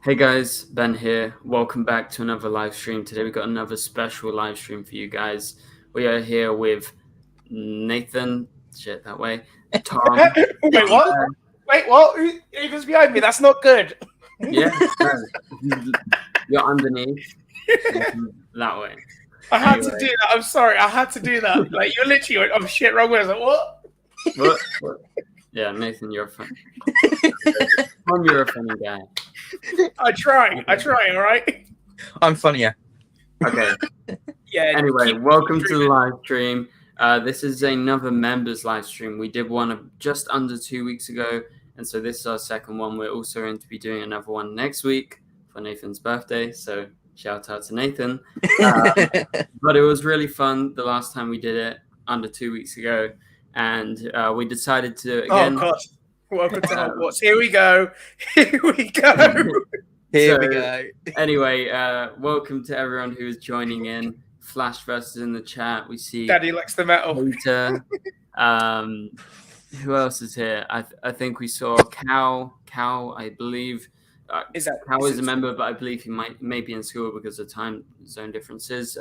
Hey guys, Ben here. Welcome back to another live stream. Today we've got another special live stream for you guys. We are here with Nathan, that way, Tom. Wait, what? Wait, what? Who goes behind me? That's not good. Yeah, you're underneath that way. I had to do that. I'm sorry. I had to do that. Like, you're literally went, oh shit, wrong way. I was like, what? What? Yeah, Nathan, you're a funny. Tom, you're a funny guy. I try, all right? I'm funnier. Okay. Yeah. Anyway, welcome to the live stream. This is another members live stream. We did one just under 2 weeks ago, and so this is our second one. We're also going to be doing another one next week for Nathan's birthday, so shout out to Nathan. But it was really fun the last time we did it, under 2 weeks ago, and we decided to, again... Oh, God. Welcome to Hogwarts. Here we go. Here we go. Here we go. Anyway, welcome to everyone who is joining in. Flash versus in the chat. We see Daddy likes the metal. Peter. Who else is here? I think we saw Cal, I believe. Cal is a member, but I believe he may be in school because of time zone differences.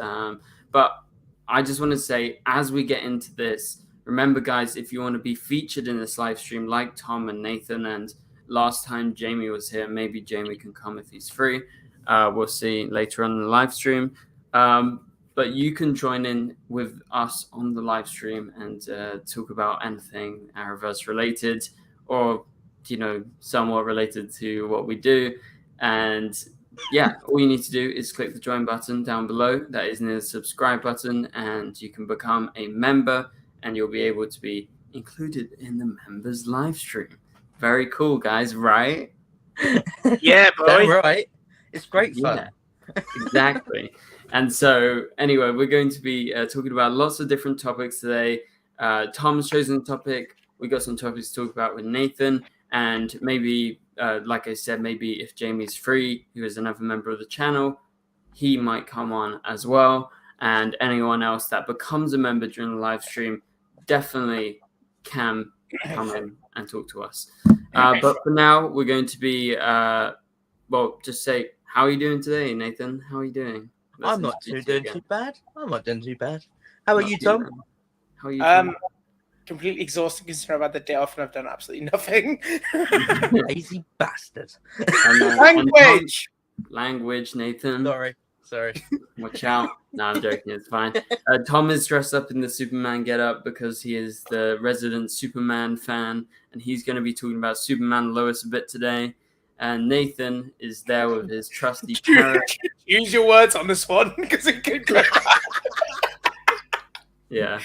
But I just want to say, as we get into this, remember, guys, if you want to be featured in this live stream, like Tom and Nathan, and last time Jamie was here, maybe Jamie can come if he's free. We'll see later on in the live stream. But you can join in with us on the live stream and talk about anything Arrowverse related, or somewhat related to what we do. And yeah, all you need to do is click the join button down below. That is near the subscribe button, and you can become a member, and you'll be able to be included in the members live stream. Very cool, guys, right? Yeah, boy. Right. It's great fun. Yeah, exactly. And so, anyway, we're going to be talking about lots of different topics today. Tom's chosen a topic. We got some topics to talk about with Nathan. And maybe, like I said, maybe if Jamie's free, who is another member of the channel, he might come on as well. And anyone else that becomes a member during the live stream definitely can come in and talk to us. But for now, we're going to be, just say, how are you doing today, Nathan? How are you doing? I'm not doing too bad. I'm not doing too bad. How are you, Tom? How are you? Completely exhausted considering I've had the day off and I've done absolutely nothing. Lazy bastard. Language, Nathan. Sorry. Watch out. No, I'm joking. It's fine. Tom is dressed up in the Superman getup because he is the resident Superman fan, and he's going to be talking about Superman Lois a bit today. And Nathan is there with his trusty parrot. Use your words on this one because it could go. Yeah.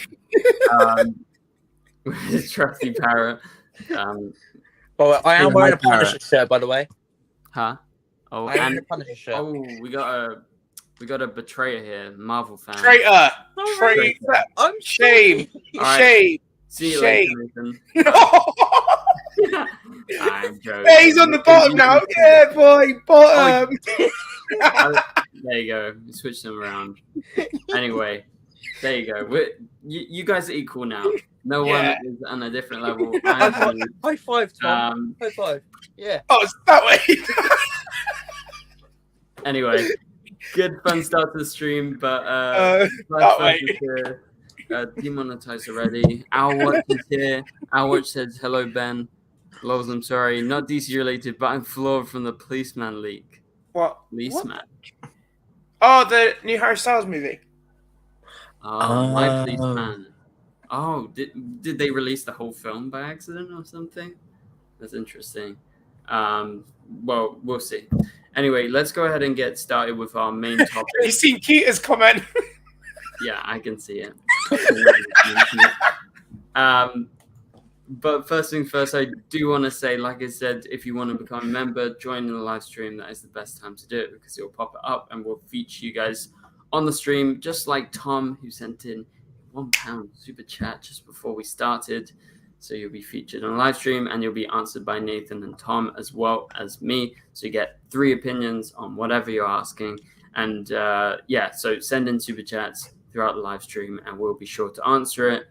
With his trusty parrot. Well, I am wearing a Punisher shirt, by the way. Huh? Oh, I am a Punisher shirt. Oh, we got a betrayer here, Marvel fan. Traitor. I'm shame. Right. Shame. See you later, Nathan. I'm joking. Yeah, he's on the bottom now. Yeah, boy, bottom. There you go. We switched them around. Anyway, there you go. You guys are equal now. No one is on a different level. High five, Tom. High five. Yeah. Oh, it's that way. Anyway, good fun start to the stream, but demonetized already. Our Watch is here. Our Watch says, hello, Ben. Lows, I'm sorry. Not DC related, but I'm floored from the Policeman leak. What? Policeman. Oh, the new Harry Styles movie. Oh, My Policeman. Oh, did they release the whole film by accident or something? That's interesting. Well, we'll see. Anyway, let's go ahead and get started with our main topic. You seen Keita's comment? Yeah, I can see it. But first things first, I do want to say, like I said, if you want to become a member, join in the live stream. That is the best time to do it because it'll pop it up and we'll feature you guys on the stream, just like Tom, who sent in £1 super chat just before we started. So you'll be featured on a live stream and you'll be answered by Nathan and Tom as well as me. So you get 3 opinions on whatever you're asking. And so send in super chats throughout the live stream and we'll be sure to answer it.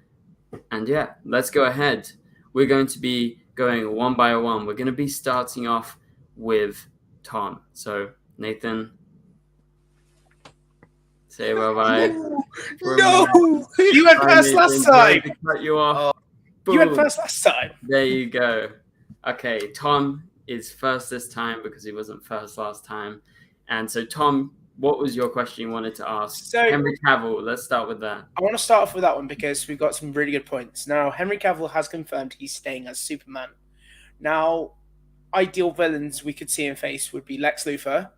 And yeah, let's go ahead. We're going to be going one by one. We're going to be starting off with Tom. So Nathan, say bye-bye. No! You went first last time! Cut you off. You went first last time. There you go. Okay, Tom is first this time because he wasn't first last time. And so, Tom, what was your question you wanted to ask? So, Henry Cavill, let's start with that. I want to start off with that one because we've got some really good points. Now, Henry Cavill has confirmed he's staying as Superman. Now, ideal villains we could see him face would be Lex Luthor,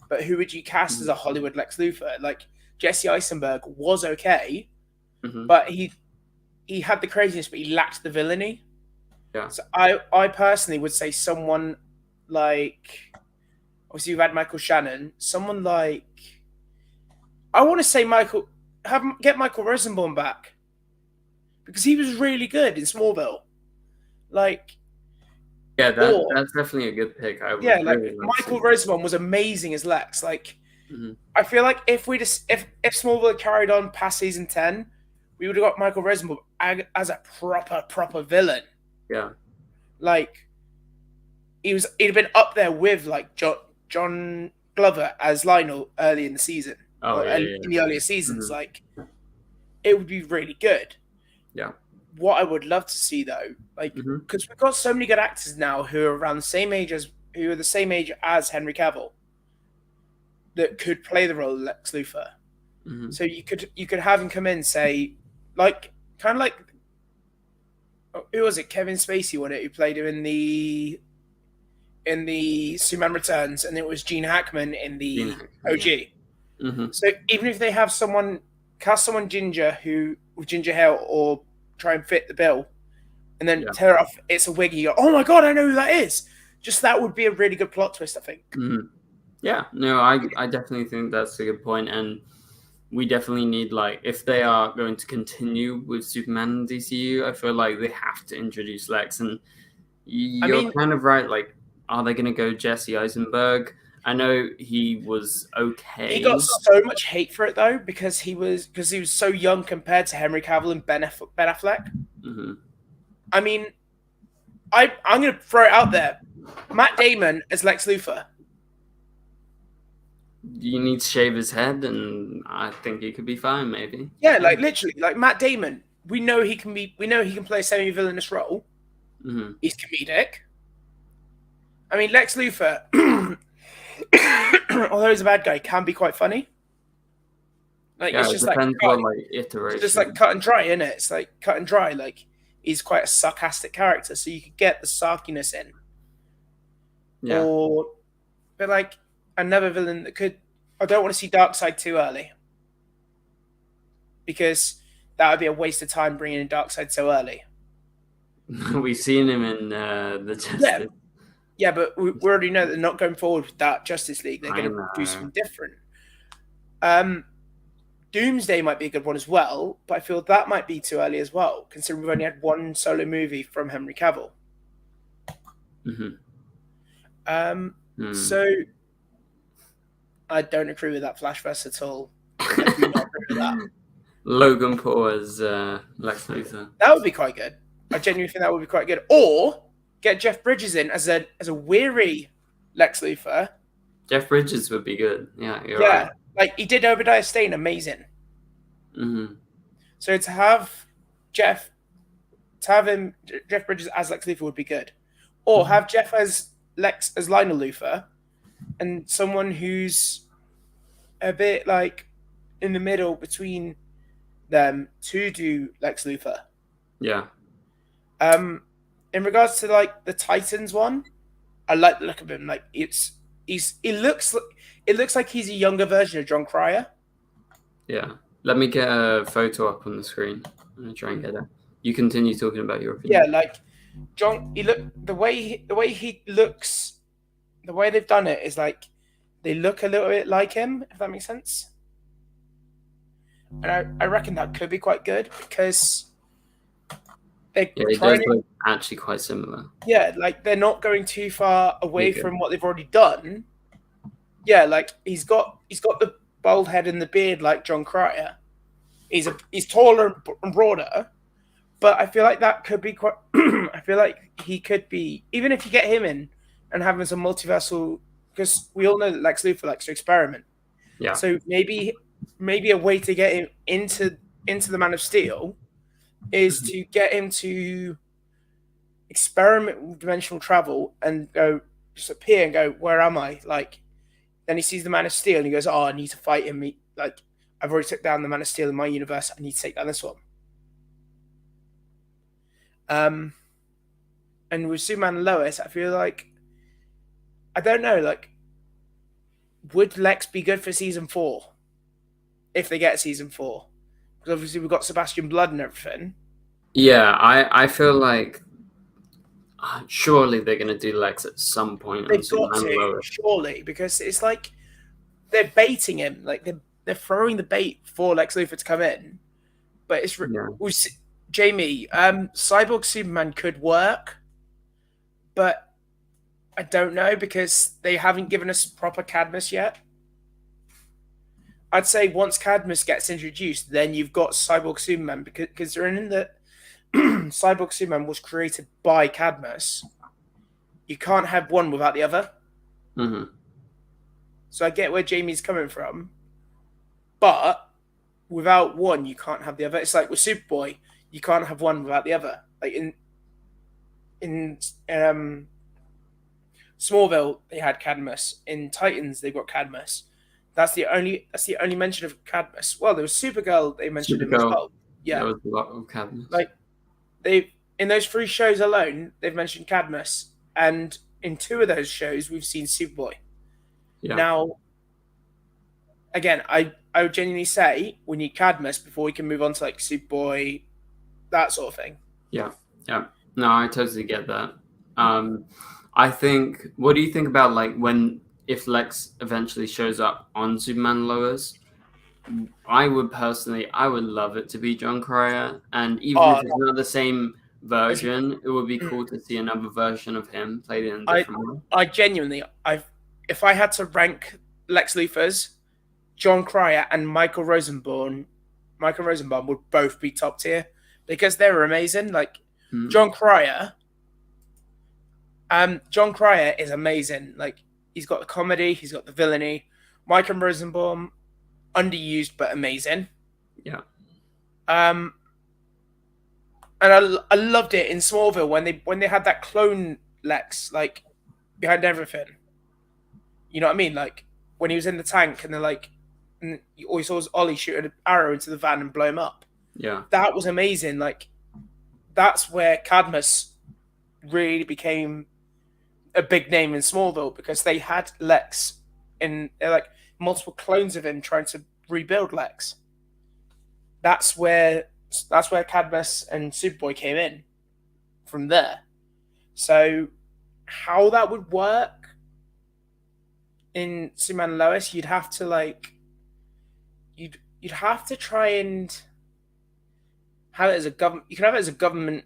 but who would you cast as a Hollywood Lex Luthor? Like, Jesse Eisenberg was okay, but he had the craziness, but he lacked the villainy. Yeah. So I personally would say someone like, obviously you've had Michael Shannon, someone like, I want to say get Michael Rosenbaum back because he was really good in Smallville. Like, yeah, that's definitely a good pick. Michael Rosenbaum was amazing as Lex. Like, I feel like if Smallville had carried on past season 10, we would have got Michael Rosenbaum as a proper villain. Yeah, like he'd have been up there with like John Glover as Lionel early in the season. In the earlier seasons. Like, it would be really good. Yeah. What I would love to see though, like, because we've got so many good actors now who are around the same age as Henry Cavill that could play the role of Lex Luthor. So you could have him come in, say, like, kind of like, who was it? Kevin Spacey, wasn't it? Who played him in the Superman Returns, and it was Gene Hackman in the OG. So even if they have cast someone ginger with ginger hair, or try and fit the bill, and then tear it off, it's a wig. You go, oh my god, I know who that is. Just that would be a really good plot twist, I think. Yeah, no, I definitely think that's a good point, and we definitely need, like, if they are going to continue with Superman and DCU, I feel like they have to introduce Lex. And you're kind of right. Like, are they going to go Jesse Eisenberg? I know he was okay. He got so much hate for it though because he was so young compared to Henry Cavill and Ben Affleck. I mean, I'm going to throw it out there: Matt Damon as Lex Luthor. You need to shave his head, and I think he could be fine, maybe. Yeah, like literally, like Matt Damon. We know he can play a semi-villainous role. He's comedic. I mean, Lex Luthor, although he's a bad guy, can be quite funny. Like, it's just iteration. It's just like cut and dry, isn't it? It's like cut and dry. Like, he's quite a sarcastic character, so you could get the sarkiness in. Yeah. But like, another villain that could... I don't want to see Darkseid too early. Because that would be a waste of time bringing in Darkseid so early. We've seen him in the Justice. Yeah, but we already know that they're not going forward with that Justice League. They're going to do something different. Doomsday might be a good one as well, but I feel that might be too early as well, considering we've only had one solo movie from Henry Cavill. So... I don't agree with that Flashverse at all. I do not agree with that. Logan Paul as Lex Luthor. That would be quite good. I genuinely think that would be quite good. Or get Jeff Bridges in as a weary Lex Luthor. Jeff Bridges would be good. Yeah, you're right. Like he did Obadiah Stane, amazing. So to have Jeff Bridges as Lex Luthor would be good. Or have Jeff as Lionel Luthor. And someone who's a bit like in the middle between them to do Lex Luthor. Yeah. In regards to like the Titans one, I like the look of him. Like it looks like he's a younger version of John Cryer. Yeah. Let me get a photo up on the screen. I'm gonna try and get it. You continue talking about your opinion. Yeah, like John. The way he looks. The way they've done it is like they look a little bit like him, if that makes sense. And I reckon that could be quite good because it does look actually quite similar. Yeah, like they're not going too far away from what they've already done. Yeah, like he's got the bald head and the beard like John Cryer. He's taller and broader, but I feel like that could be quite. I feel like he could be, even if you get him in and having some multiversal, because we all know that Lex Luthor likes to experiment. Yeah. So maybe a way to get him into the Man of Steel is to get him to experiment with dimensional travel and just appear and go, where am I? Like, then he sees the Man of Steel and he goes, oh, I need to fight him. Like, I've already took down the Man of Steel in my universe. I need to take down this one. And with Superman and Lois, I feel like, I don't know, like, would Lex be good for season 4? If they get season 4? Because obviously we've got Sebastian Blood and everything. Yeah, I feel like surely they're going to do Lex at some point. They've got to, surely, because it's like they're baiting him. Like, they're throwing the bait for Lex Luthor to come in. But it's... Jamie, Cyborg Superman could work, but I don't know, because they haven't given us proper Cadmus yet. I'd say once Cadmus gets introduced, then you've got Cyborg Superman, because they're in the Cyborg Superman was created by Cadmus. You can't have one without the other. Mm-hmm. So I get where Jamie's coming from, but without one, you can't have the other. It's like with Superboy, you can't have one without the other. Like in Smallville, they had Cadmus. In Titans, they got Cadmus. That's the only mention of Cadmus. Well, there was Supergirl. They mentioned him as well. Yeah, there was a lot of Cadmus. Like in those 3 shows alone, they've mentioned Cadmus, and in 2 of those shows, we've seen Superboy. Yeah. Now, again, I would genuinely say we need Cadmus before we can move on to like Superboy, that sort of thing. Yeah. No, I totally get that. I think. What do you think about like if Lex eventually shows up on Superman and Lois? I would love it to be John Cryer, and even if it's not the same version, it would be cool to see another version of him played in a different way. I genuinely, if I had to rank Lex Luthor's, John Cryer and Michael Rosenbaum would both be top tier because they were amazing. Like John Cryer is amazing. Like, he's got the comedy, he's got the villainy. Michael Rosenbaum, underused but amazing. Yeah. And I loved it in Smallville when they had that clone Lex, like, behind everything. You know what I mean? Like, when he was in the tank and they're like, and all you saw was Ollie shoot an arrow into the van and blow him up. Yeah. That was amazing. Like, that's where Cadmus really became a big name in Smallville, because they had Lex in like multiple clones of him trying to rebuild Lex. That's where Cadmus and Superboy came in from there. So how that would work in Superman and Lois, you'd have to like you'd have to try and have it as a government. You can have it as a government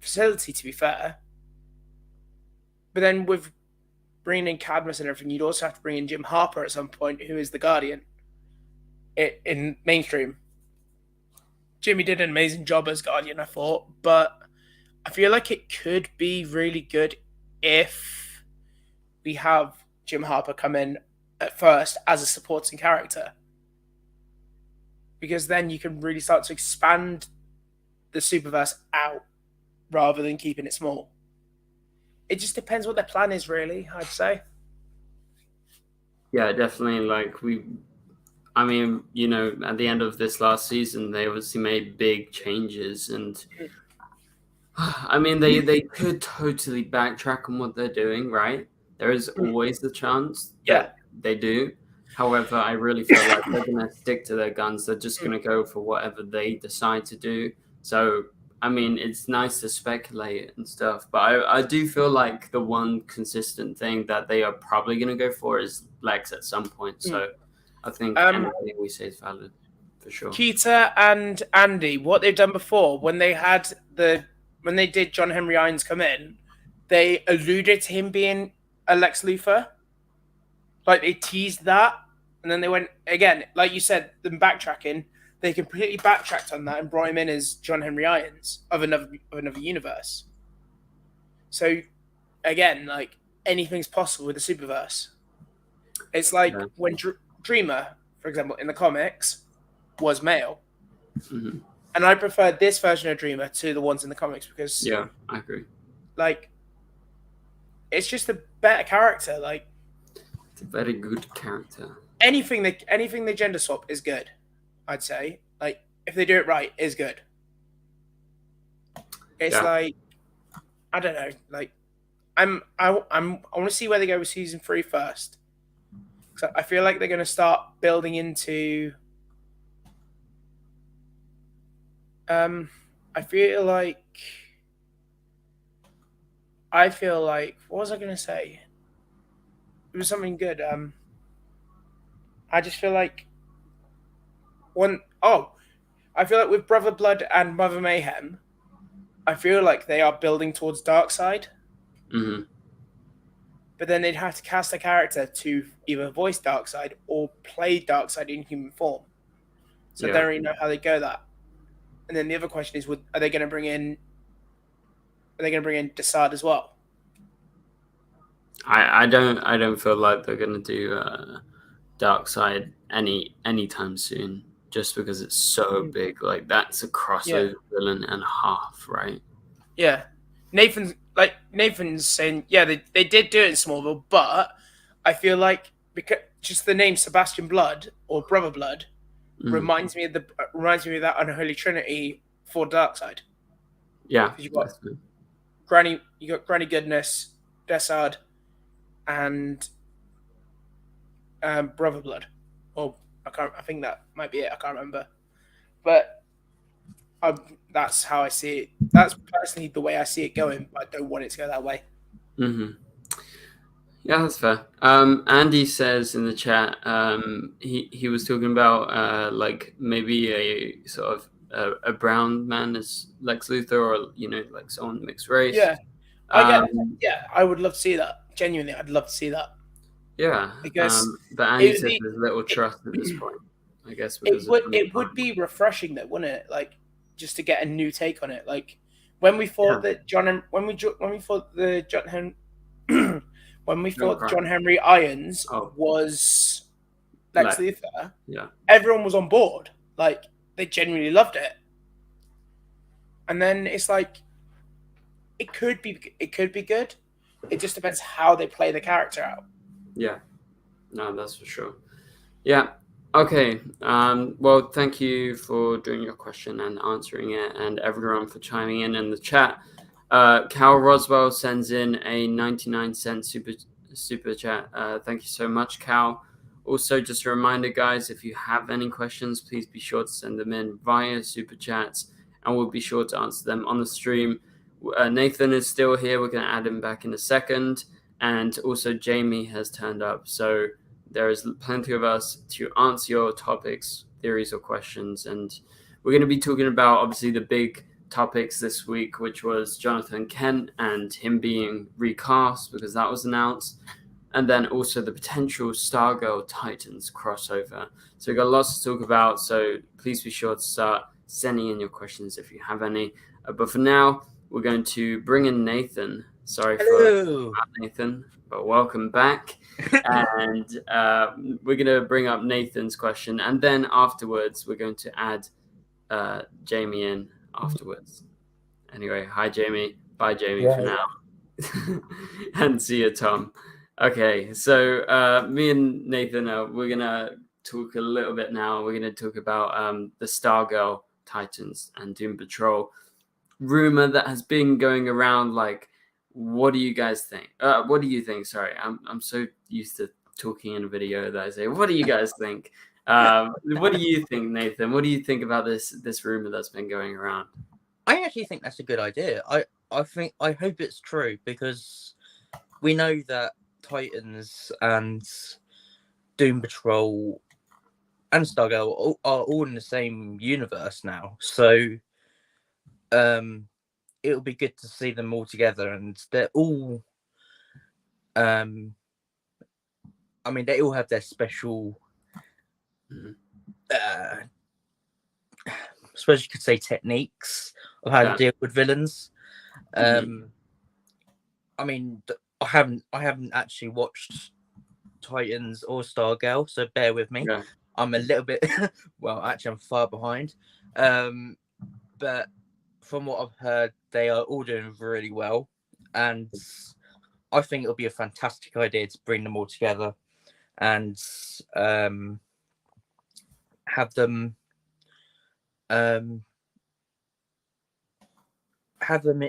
facility, to be fair. But then with bringing in Cadmus and everything, you'd also have to bring in Jim Harper at some point, who is the Guardian in mainstream. Jimmy did an amazing job as Guardian, I thought, but I feel like it could be really good if we have Jim Harper come in at first as a supporting character. Because then you can really start to expand the Superverse out rather than keeping it small. It just depends what their plan is, really, I'd say. Yeah, definitely. Like, I mean, you know, at the end of this last season, they obviously made big changes, and I mean, they could totally backtrack on what they're doing, right? There is always the chance that they do. However, I really feel like they're going to stick to their guns. They're just going to go for whatever they decide to do. So, I mean, it's nice to speculate and stuff, but I do feel like the one consistent thing that they are probably going to go for is Lex at some point. So I think anything we say is valid for sure. Keita and Andy, what they've done before, when they did John Henry Irons come in, they alluded to him being a Lex Luthor. Like, they teased that, and then they went, again, like you said, them backtracking, they completely backtracked on that and brought him in as John Henry Irons of another universe. So, again, like, anything's possible with the Superverse. It's like when Dreamer, for example, in the comics, was male. Mm-hmm. And I prefer this version of Dreamer to the ones in the comics because... Yeah, I agree. Like, it's just a better character. Like, it's a very good character. Anything they gender swap is good, I'd say. Like, if they do it right, is good. It's like, I don't know. Like, I want to see where they go with season 3 first. So I feel like they're going to start building into. I feel like. What was I going to say? It was something good. I just feel like I feel like with Brother Blood and Mother Mayhem, I feel like they are building towards Darkseid. Mm-hmm. But then they'd have to cast a character to either voice Darkseid or play Darkseid in human form. So I don't really know how they go that. And then the other question is, are they going to bring in Desaad as well? I don't feel like they're going to do Darkseid anytime soon, just because it's so big. Like, that's a crossover villain and a half, right? Yeah. Nathan's saying, they did do it in Smallville, but I feel like because just the name Sebastian Blood or Brother Blood reminds me of that unholy trinity for Darkseid. Yeah, you got Granny Goodness, Desaad, and Brother Blood. Or I think that might be it. I can't remember, but that's how I see it. That's personally the way I see it going, but I don't want it to go that way. Mm-hmm. Yeah, that's fair. Andy says in the chat, he was talking about like maybe a sort of a brown man as Lex Luthor, or like someone mixed race. Yeah, I would love to see that. Genuinely, I'd love to see that. Yeah, because but Andy says there's little trust at this point. I guess because it would be refreshing, though, wouldn't it? Like, just to get a new take on it. Like when we thought that John Henry Irons was Lex Luthor, everyone was on board. Like, they genuinely loved it. And then it's like it could be good. It just depends how they play the character out. Yeah, no, that's for sure. Yeah. Okay. Well, thank you for doing your question and answering it, and everyone for chiming in the chat. Cal Roswell sends in a 99-cent super chat. Thank you so much, Cal. Also, just a reminder, guys, if you have any questions, please be sure to send them in via super chats, and we'll be sure to answer them on the stream. Nathan is still here. We're going to add him back in a second. And also Jamie has turned up. So there is plenty of us to answer your topics, theories, or questions. And we're going to be talking about, obviously, the big topics this week, which was Jonathan Kent and him being recast because that was announced. And then also the potential Stargirl Titans crossover. So we've got lots to talk about. So please be sure to start sending in your questions if you have any. But for now, we're going to bring in Nathan. Sorry for Nathan, but welcome back. And we're going to bring up Nathan's question. And then afterwards, we're going to add Jamie in afterwards. Anyway, hi, Jamie. Bye, Jamie, for now. And see you, Tom. Okay, so me and Nathan, we're going to talk a little bit now. We're going to talk about the Stargirl Titans and Doom Patrol rumor that has been going around. Like, what do you guys think? What do you think? Sorry, I'm so used to talking in a video that I say, what do you guys think? What do you think, Nathan? What do you think about this rumor that's been going around? I actually think that's a good idea. I hope it's true, because we know that Titans and Doom Patrol and Stargirl are all in the same universe now. So it'll be good to see them all together, and they're all I mean, they all have their special I suppose you could say techniques of how to deal with villains. I mean, I haven't actually watched Titans or Stargirl, so bear with me. Yeah. I'm a little bit well, actually I'm far behind. But from what I've heard, they are all doing really well, and I think it'll be a fantastic idea to bring them all together and have them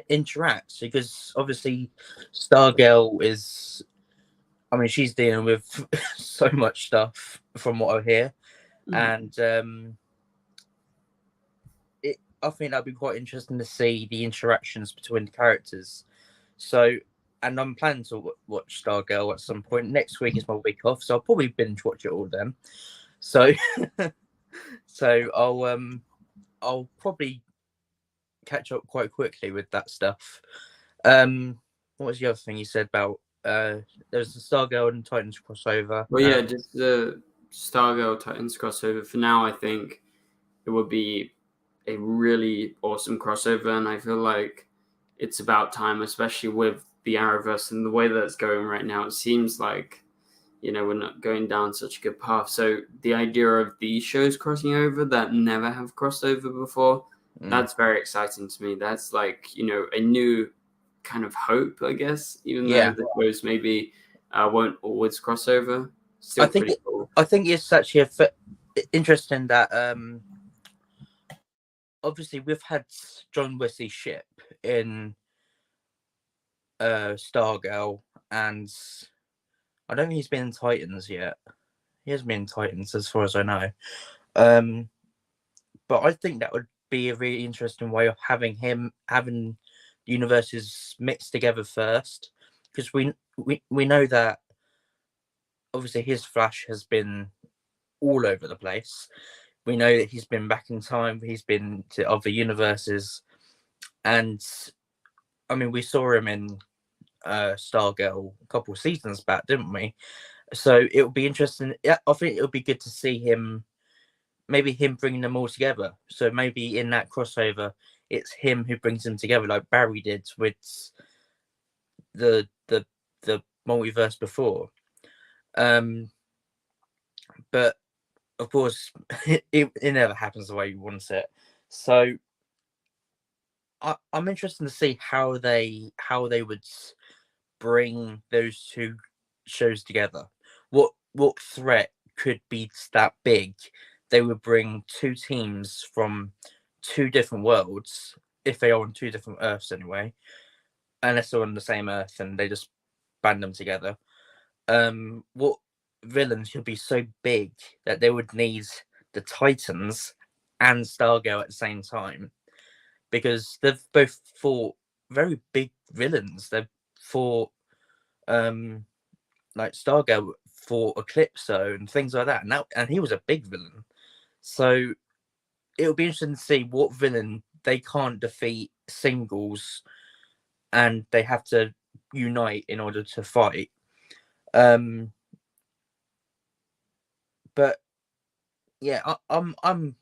interact, because obviously Stargirl is, I mean, she's dealing with so much stuff from what I hear, and I think that'd be quite interesting to see the interactions between the characters. So, and I'm planning to watch Stargirl at some point. Next week is my week off, so I'll probably binge watch it all then. So, I'll probably catch up quite quickly with that stuff. What was the other thing you said about there's the Stargirl and Titans crossover? Well, yeah, just the Stargirl Titans crossover. For now, I think it would be a really awesome crossover, and I feel like it's about time, especially with the Arrowverse and the way that it's going right now. It seems like, you know, we're not going down such a good path. So the idea of these shows crossing over that never have crossed over before, that's very exciting to me. That's like, you know, a new kind of hope, I guess, even though the shows maybe won't always cross over. Still pretty cool. I think it's actually interesting that obviously we've had John Wesley Shipp in Stargirl, and I don't think he's been in Titans yet. He hasn't been in Titans as far as I know. But I think that would be a really interesting way of having universes mixed together first, because we know that obviously his Flash has been all over the place. We know that he's been back in time, he's been to other universes, and I mean, we saw him in Stargirl a couple of seasons back, didn't we? So it would be interesting. Yeah, I think it would be good to see him bringing them all together. So maybe in that crossover, it's him who brings them together, like Barry did with the multiverse before. But of course, it never happens the way you want it. So I'm interested to see how they would bring those two shows together. What threat could be that big? They would bring two teams from two different worlds, if they are on two different Earths anyway, unless they're on the same Earth and they just band them together. What villains should be so big that they would need the Titans and Stargirl at the same time? Because they've both fought very big villains. They've fought like Stargirl fought Eclipso and things like that, and he was a big villain. So it'll be interesting to see what villain they can't defeat singles, and they have to unite in order to fight. But yeah, I'm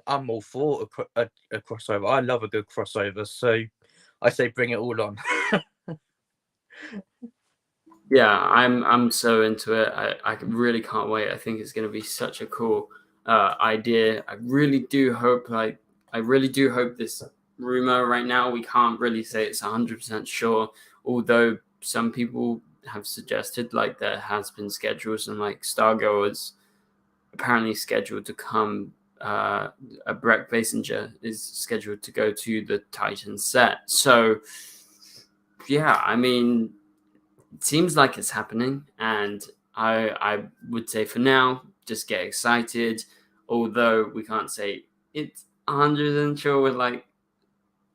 all for a crossover. I love a good crossover, so I say bring it all on. Yeah, I'm so into it. I really can't wait. I think it's going to be such a cool idea. I really do hope this rumor right now, we can't really say it's 100% sure, although some people have suggested like there has been schedules, and like Stargirl is apparently scheduled to come. Brett Basinger is scheduled to go to the Titan set. So yeah, I mean, it seems like it's happening, and I would say for now, just get excited. Although we can't say it's 100% sure, we're like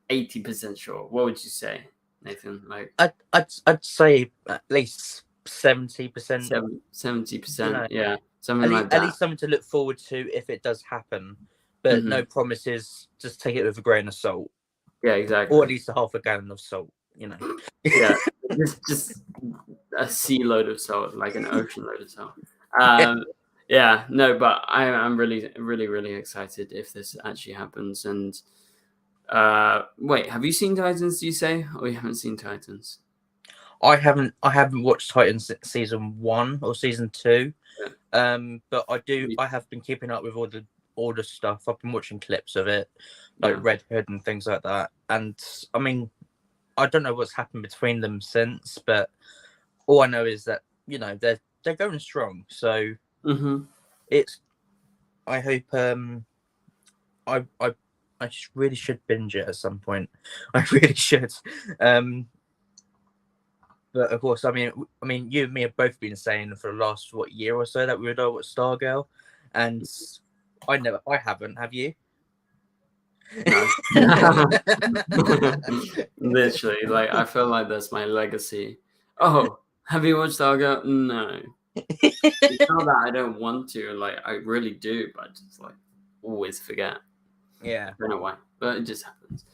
80% sure. What would you say, Nathan? Like I'd say at least 70%. 70%, yeah, something like that. At least something to look forward to if it does happen, but no promises. Just take it with a grain of salt. Yeah, exactly. Or at least a half a gallon of salt. You know. Yeah, just a sea load of salt, like an ocean load of salt. Yeah, no, but I'm really, really, really excited if this actually happens. And wait, have you seen Titans? Do you say, or you haven't seen Titans? I haven't watched Titans season 1 or season 2. But I have been keeping up with all the stuff. I've been watching clips of it, like Red Hood and things like that. And I mean, I don't know what's happened between them since, but all I know is that, you know, they're going strong. So it's, I hope I just really should binge it at some point. I really should. But of course, I mean, you and me have both been saying for the last year or so that we would watch Stargirl, and I haven't. Have you? No. Literally, like I feel like that's my legacy. Oh, have you watched Stargirl? No. It's not that I don't want to. Like I really do, but I just like always forget. Yeah. I don't know why, but it just happens.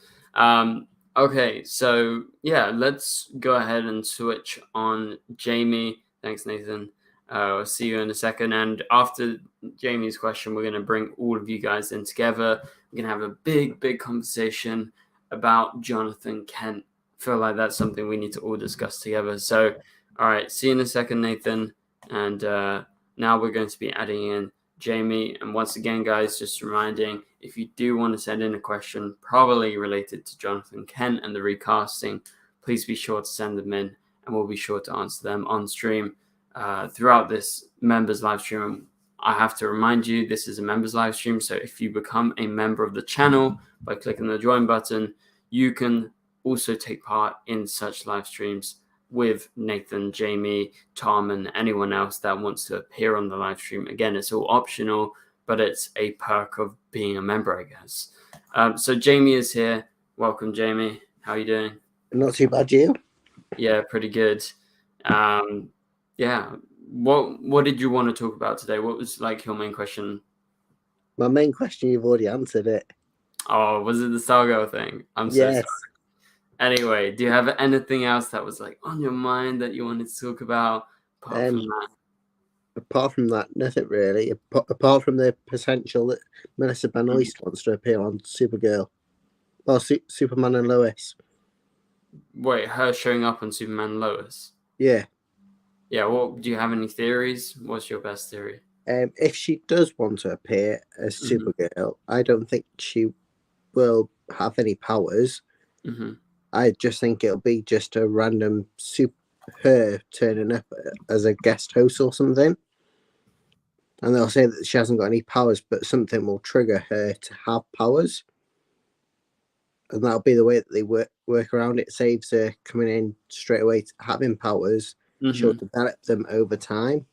Okay, so yeah, let's go ahead and switch on Jamie. Thanks, Nathan. I'll see you in a second. And after Jamie's question, we're going to bring all of you guys in together. We're going to have a big conversation about Jonathan Kent. I feel like that's something we need to all discuss together. So, all right, see you in a second, Nathan. And now we're going to be adding in Jamie. And once again, guys, just reminding, if you do want to send in a question probably related to Jonathan Kent and the recasting, please be sure to send them in, and we'll be sure to answer them on stream throughout this members live stream. I have to remind you, this is a members live stream, so if you become a member of the channel by clicking the join button, you can also take part in such live streams with Nathan, Jamie, Tom, and anyone else that wants to appear on the live stream. Again, it's all optional, but it's a perk of being a member, I guess. So Jamie is here. Welcome, Jamie. How are you doing? Not too bad, you? Yeah, pretty good. Yeah. What did you want to talk about today? What was like your main question? My main question, you've already answered it. Oh, was it the Stargirl thing? I'm so sorry. Anyway, do you have anything else that was like on your mind that you wanted to talk about apart from that? Apart from that, nothing really. Apart from the potential that Melissa Benoist wants to appear on Supergirl. Or Superman and Lois. Wait, her showing up on Superman and Lois? Yeah. Yeah, well, do you have any theories? What's your best theory? If she does want to appear as Supergirl, I don't think she will have any powers. I just think it'll be just a random her turning up as a guest host or something. And they'll say that she hasn't got any powers, but something will trigger her to have powers. And that'll be the way that they work around it. Saves her coming in straight away to having powers. She'll develop them over time.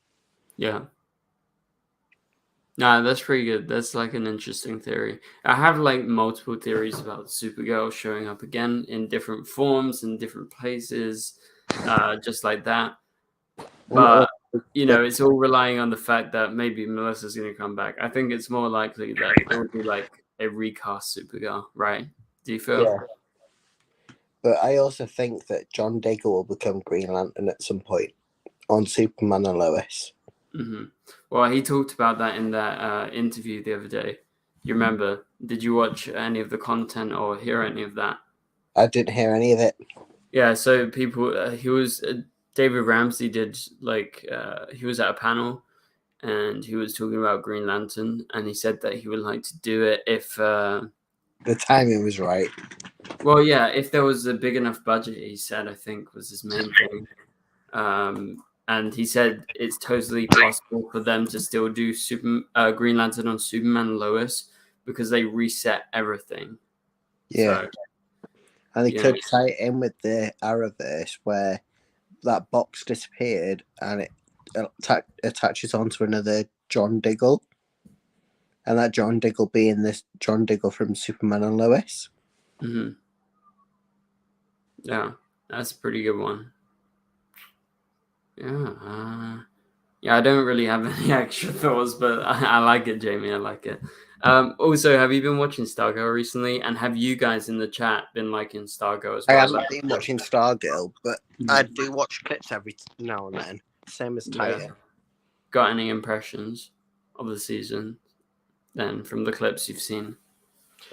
Yeah. Nah, that's pretty good. That's like an interesting theory. I have like multiple theories about Supergirl showing up again in different forms in different places, just like that. But you know, it's all relying on the fact that maybe Melissa's going to come back. I think it's more likely that it would be like a recast Supergirl, right? Do you feel? Yeah. But I also think that John Diggle will become Green Lantern at some point on Superman and Lois. Well, he talked about that in that interview the other day. You remember? Did you watch any of the content or hear any of that? I didn't hear any of it. Yeah, so people, David Ramsey did like, he was at a panel and he was talking about Green Lantern, and he said that he would like to do it if the timing was right. Well, yeah, if there was a big enough budget, he said, I think was his main thing. And he said it's totally possible for them to still do Green Lantern on Superman and Lois because they reset everything. Yeah. So, and they could tie it in with the Arrowverse where that box disappeared and it attaches onto another John Diggle. And that John Diggle being this John Diggle from Superman and Lois. Yeah, that's a pretty good one. Yeah, I don't really have any extra thoughts, but I like it, Jamie. I like it. Also, have you been watching Stargirl recently? And have you guys in the chat been liking Stargirl as well? I haven't been watching Stargirl, but I do watch clips every now and then. Same as Titan. Yeah. Got any impressions of the season then from the clips you've seen?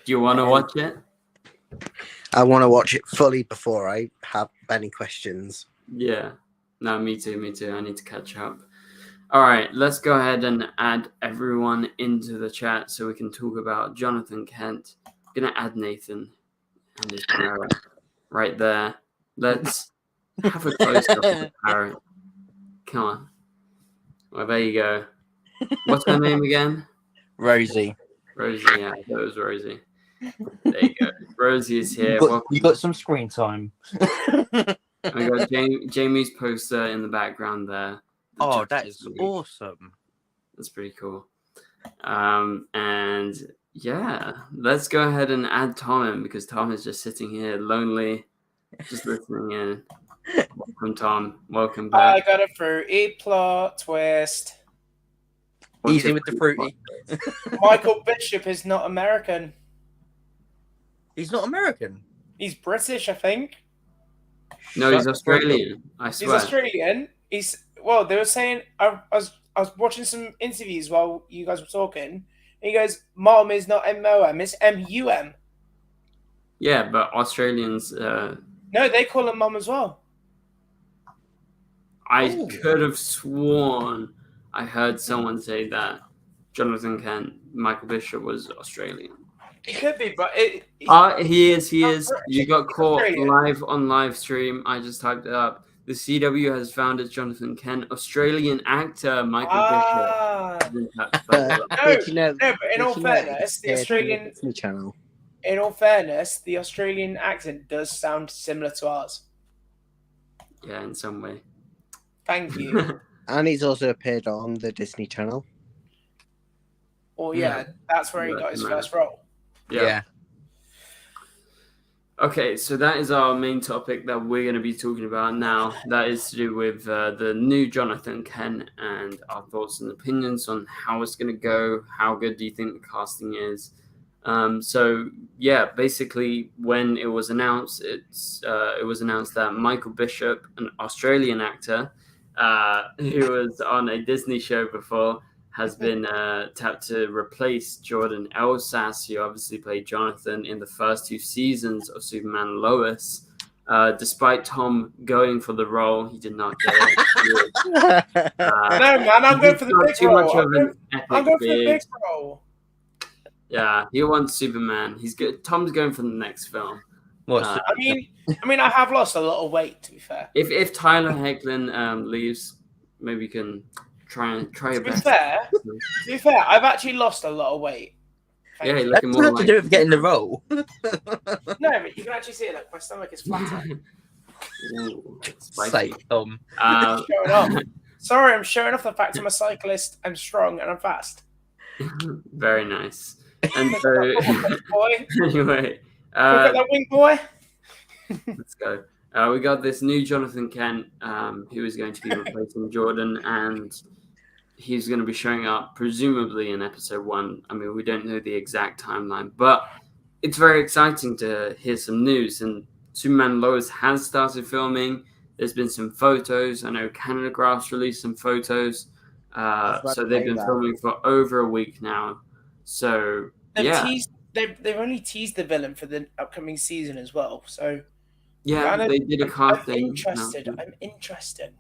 Do you want to watch it? I want to watch it fully before I have any questions. Yeah. No, me too. I need to catch up. All right, let's go ahead and add everyone into the chat so we can talk about Jonathan Kent. I'm gonna add Nathan and his parrot right there. Let's have a close up of the parrot. Come on. Well, there you go. What's her name again? Rosie. Rosie, yeah, that was Rosie. There you go. Rosie is here. You got some screen time. We got Jamie's poster in the background there. Oh, that is awesome. That's pretty cool. And yeah, let's go ahead and add Tom in because Tom is just sitting here lonely, just listening in. Welcome, Tom. Welcome back. I got a fruity plot twist. Easy with the fruity. Michael Bishop is not American. He's not American. He's British, I think. No, he's Australian. I swear. He's Australian. Well, they were saying I was watching some interviews while you guys were talking. And he goes, "Mom is not M-O-M, it's M-U-M." Yeah, but Australians. No, they call him Mom as well. I could have sworn I heard someone say that Jonathan Kent, Michael Bishop was Australian. He could be, but he is. You got caught Australian. live on live stream. I just typed it up. The CW has found as Jonathan Kent, Australian actor Michael Bishop. No, but in all fairness, the Australian channel. In all fairness, the Australian accent does sound similar to ours. Yeah, in some way. Thank you. And he's also appeared on the Disney Channel. Oh yeah, that's where he got his first role. Yeah. Okay, so that is our main topic that we're going to be talking about now. That is to do with the new Jonathan Kent and our thoughts and opinions on how it's going to go. How good do you think the casting is? So yeah, basically, when it was announced, it was announced that Michael Bishop, an Australian actor who was on a Disney show before, has been tapped to replace Jordan Elsas, who obviously played Jonathan in the first 2 seasons of Superman and Lois. Despite Tom going for the role, he did not get it. No, man, I'm going for the big too role. much of an I'm going for the beard. big role. Yeah, he wants Superman. He's good. Tom's going for the next film. I mean, I have lost a lot of weight, to be fair. If Tyler Hoechlin leaves, maybe you can try your best. To be fair, I've actually lost a lot of weight. Yeah, you're That looking doesn't more have to like. do with getting the role. No, but you can actually see it. Like my stomach is flatter. Ooh, spicy. Sake, Tom. Showing off. Sorry, I'm showing off the fact I'm a cyclist. I'm strong and I'm fast. Very nice. And so, Boy, anyway, got that wing, boy. let's go. We got this new Jonathan Kent, who is going to be replacing Jordan, and he's going to be showing up presumably in episode 1. I mean, we don't know the exact timeline, but it's very exciting to hear some news. And Superman and Lois has started filming. There's been some photos. I know Canada Graphs released some photos. So they've been filming for over a week now. So They've only teased the villain for the upcoming season as well. So yeah, they did a casting. I'm interested.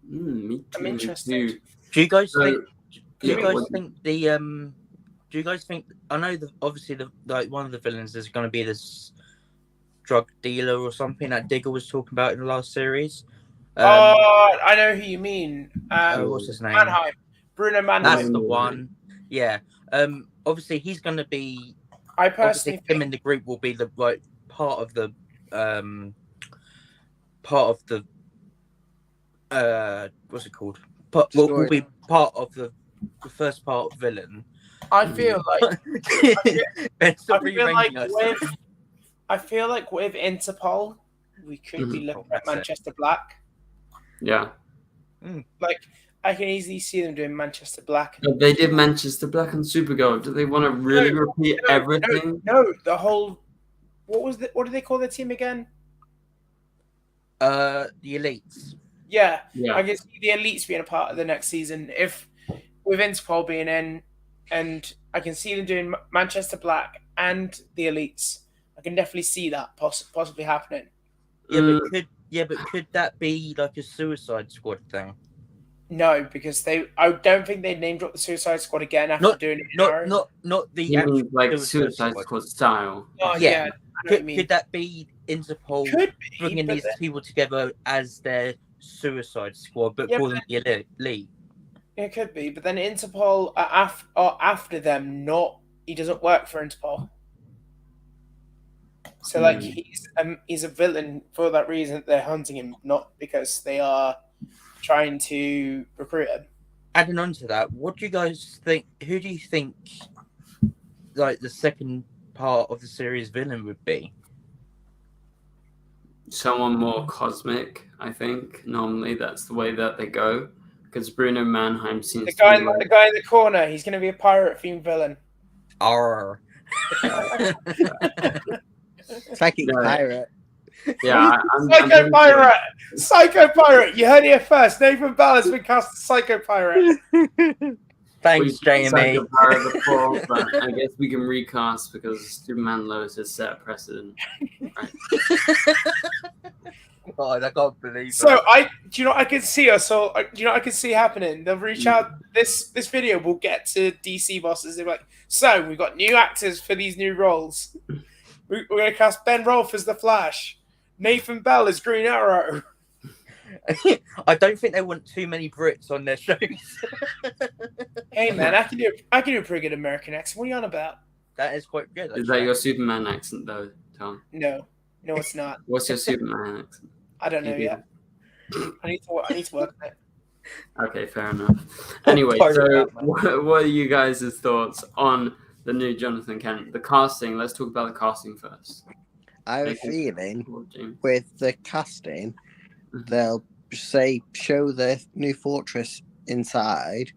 Me too. I'm interested. Do you guys think? Do you guys think? I know obviously one of the villains is going to be this drug dealer or something that Digger was talking about in the last series. I know who you mean. What's his name? Mannheim. Bruno Mannheim. That's the one. Yeah. Obviously he's going to be. I personally think him in the group will be the part of the what's it called? Will be part of the first part of villain. I feel like I feel like with Interpol, we could be looking at Manchester Black. Yeah. Like I can easily see them doing Manchester Black. But they did Manchester Black and Supergirl. Do they want to really repeat everything? No, the whole. What do they call their team again? The Elites. Yeah. I can see the Elites being a part of the next season. If with Interpol being in, and I can see them doing Manchester Black and the Elites. I can definitely see that possibly happening. Yeah, but Yeah, but could that be like a Suicide Squad thing? No, because I don't think they name drop the Suicide Squad again after doing it. Not the You actual mean like Suicide Suicide Squad style? Oh Yeah. yeah, I know what you mean. Could that be Interpol Could be, bringing but these people together as their Suicide Squad, but Yeah, call them the Elite? it could be. But then Interpol are after them. Not he doesn't work for Interpol. So like he's a villain for that reason. They're hunting him, not because they are trying to recruit him. Adding on to that, what do you guys think? Who do you think, like, the second part of the series villain would be? Someone more cosmic, I think. Normally, that's the way that they go. Because Bruno Mannheim seems The guy to be like... the guy in the corner. He's going to be a pirate themed villain. Arr. Psychic pirate. Yeah, Psycho pirate! Psycho pirate! You heard it here first. Nathan Bell has been cast as Psycho pirate. Thanks, Jamie. Before, but I guess we can recast because Superman Lois has set a precedent. Right? God, I can't believe So that. do you know what I can see us? So do you know what I can see happening? They'll reach out. This video will get to DC bosses. They're like, so we've got new actors for these new roles. We're going to cast Ben Rolfe as the Flash, Nathan Bell as Green Arrow. I don't think they want too many Brits on their shows. Hey man, I can do a pretty good American accent. What are you on about? That is quite good. Is that your Superman accent, though, Tom? No, it's not. What's your Superman accent? I don't know yet. I need to work on it. Okay, fair enough. Anyway, so what are you guys' thoughts on the new Jonathan Kent? The casting. Let's talk about the casting first. I have a feeling with the casting, they'll show the new fortress inside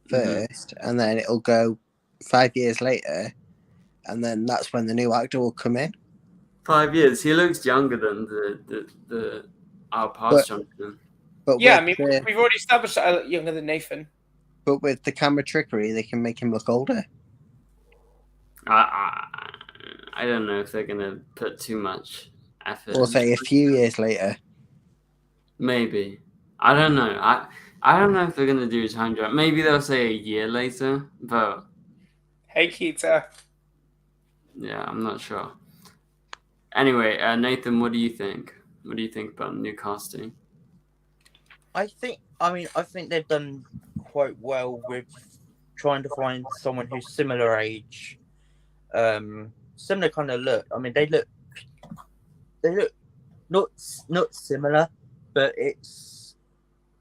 first, and then it'll go 5 years later, and then that's when the new actor will come in. 5 years. He looks younger than our past Jonathan. But yeah, I mean, we've already established that I look younger than Nathan. But with the camera trickery, they can make him look older. I don't know if they're gonna put too much effort. Or say a few years later. Maybe. I don't know. I don't know if they're gonna do a time jump. Maybe they'll say a year later, but hey, Keita. Yeah, I'm not sure. Anyway, Nathan, what do you think? What do you think about new casting? I think they've done quite well with trying to find someone who's similar age, similar kind of look. I mean, they look not similar, but it's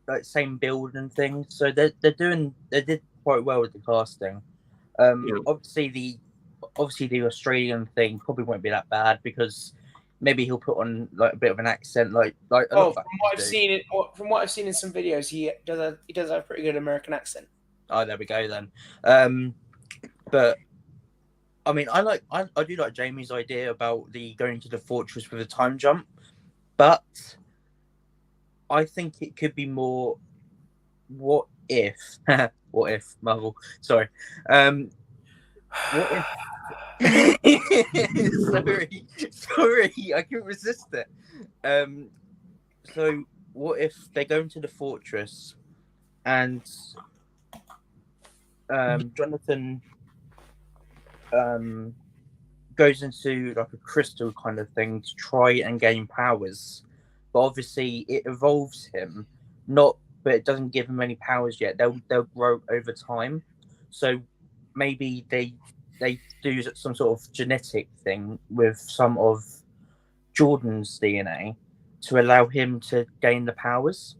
like same build and things. So they did quite well with the casting. Obviously the Australian thing probably won't be that bad because maybe he'll put on like a bit of an accent, like. From what I've seen in some videos, he does have a pretty good American accent. Oh, there we go then. But I mean, I do like Jamie's idea about the going to the fortress with a time jump, but I think it could be more. What if Marvel? Sorry. What if? sorry, I couldn't resist it. So what if they go into the fortress and Jonathan goes into like a crystal kind of thing to try and gain powers, but obviously it evolves him, but it doesn't give him any powers yet. They'll grow over time, so maybe they do some sort of genetic thing with some of Jordan's DNA to allow him to gain the powers.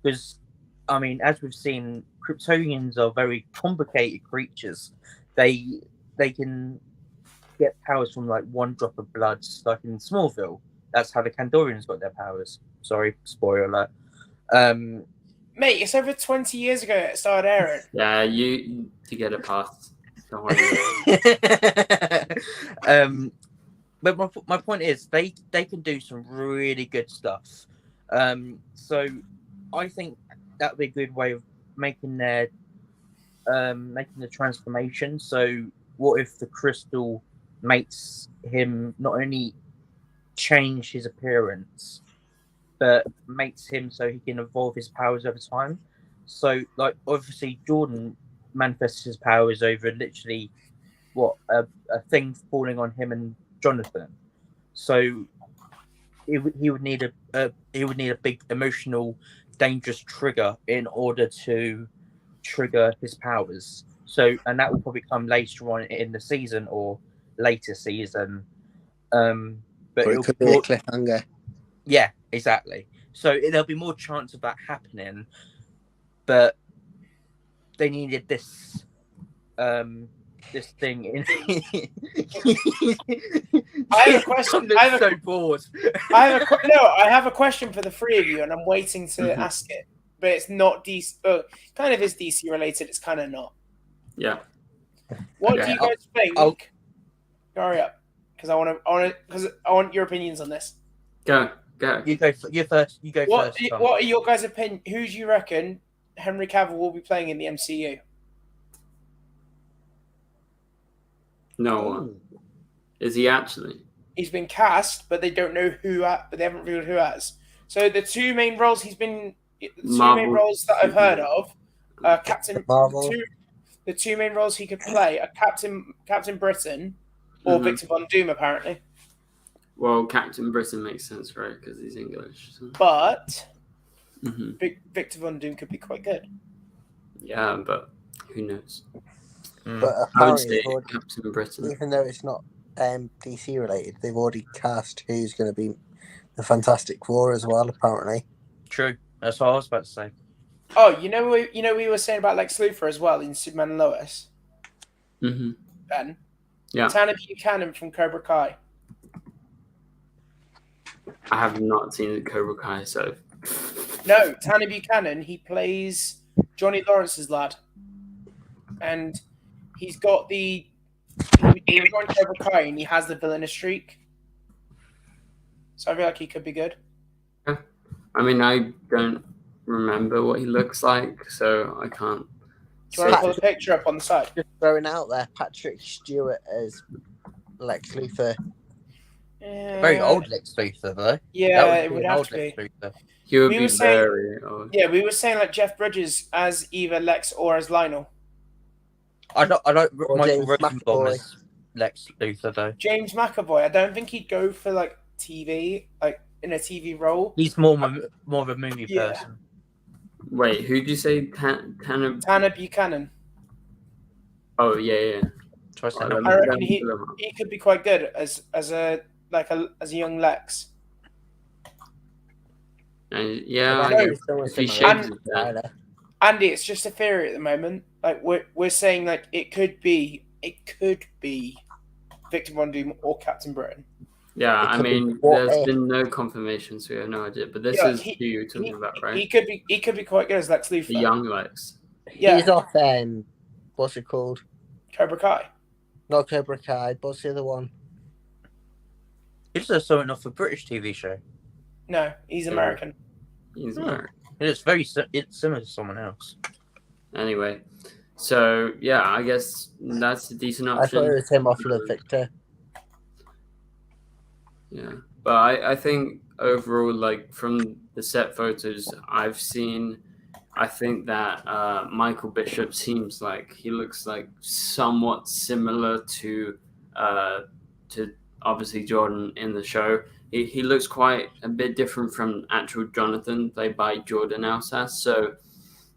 Because, I mean, as we've seen, Kryptonians are very complicated creatures. They can get powers from like one drop of blood, like in Smallville. That's how the Kandorians got their powers. Sorry, spoiler alert. Mate, it's over 20 years ago it started airing. Yeah, you get it past. Don't worry. But my point is they can do some really good stuff. So I think that would be a good way of making the transformation. So what if the crystal makes him not only change his appearance, but makes him so he can evolve his powers over time. So, like, obviously, Jordan manifests his powers over literally a thing falling on him and Jonathan. So he would need a big emotional, dangerous trigger in order to trigger his powers. So, and that will probably come later on in the season or later season. But or it could be a cliffhanger. Yeah, exactly. So there'll be more chance of that happening, but they needed this thing in. I have a question. I'm so bored. I have a question for the three of you, and I'm waiting to ask it. But it's not DC. Kind of is DC related. It's kind of not. Yeah. What do you guys think? Hurry up, because I want your opinions on this. Go. You go. You first. You go first. What are your guys' opinion? Who do you reckon Henry Cavill will be playing in the MCU? No one. Is he actually? He's been cast, but they don't know who. But they haven't revealed who as. So the two main roles main roles that I've heard of, Captain Marvel. The two main roles he could play are Captain Britain or Victor Von Doom, apparently. Well, Captain Britain makes sense, right? Because he's English. So. But Victor Von Doom could be quite good. Yeah, but who knows? But I would say Captain Britain. Even though it's not DC related, they've already cast who's going to be the Fantastic Four as well, apparently. True. That's what I was about to say. Oh, we were saying about Lex Luthor as well in Superman and Lois. Ben. Yeah. Tanner Buchanan from Cobra Kai. I have not seen Cobra Kai, so. No, Tanner Buchanan. He plays Johnny Lawrence's lad, and he's got he was on Cobra Kai and he has the villainous streak. So I feel like he could be good. Yeah. I mean, I don't remember what he looks like, so I can't. Do you want to pull a picture up on the side? Just throwing out there, Patrick Stewart as Lex Luthor. Very old Lex Luthor, though. Yeah, it would have to be. He would be very old. Yeah, we were saying like Jeff Bridges as either Lex or as Lionel. I don't James McAvoy as Lex Luthor though. James McAvoy. I don't think he'd go for like TV, like in a TV role. He's more of a movie person. Wait, who did you say? Tanner Buchanan. Oh yeah. I reckon he could be quite good as a young Lex. Yeah, Andy, it's just a theory at the moment. Like we're saying, like it could be Victor Von Doom or Captain Britain. Yeah, I mean, there's been no confirmation, so we have no idea. But this is who you're talking about, right? He could be quite good as Lex Luthor. The young Lex. Yeah. He's off. What's it called? Cobra Kai. Not Cobra Kai. What's the other one? Is there something off a British TV show? No, he's American. He's American. It's similar to someone else. Anyway, so yeah, I guess that's a decent option. I thought it was him off Love Victor. Yeah, but I think overall, like from the set photos I've seen, I think that Michael Bishop seems like he looks like somewhat similar to obviously Jordan in the show. He looks quite a bit different from actual Jonathan, played by Jordan Elsas. So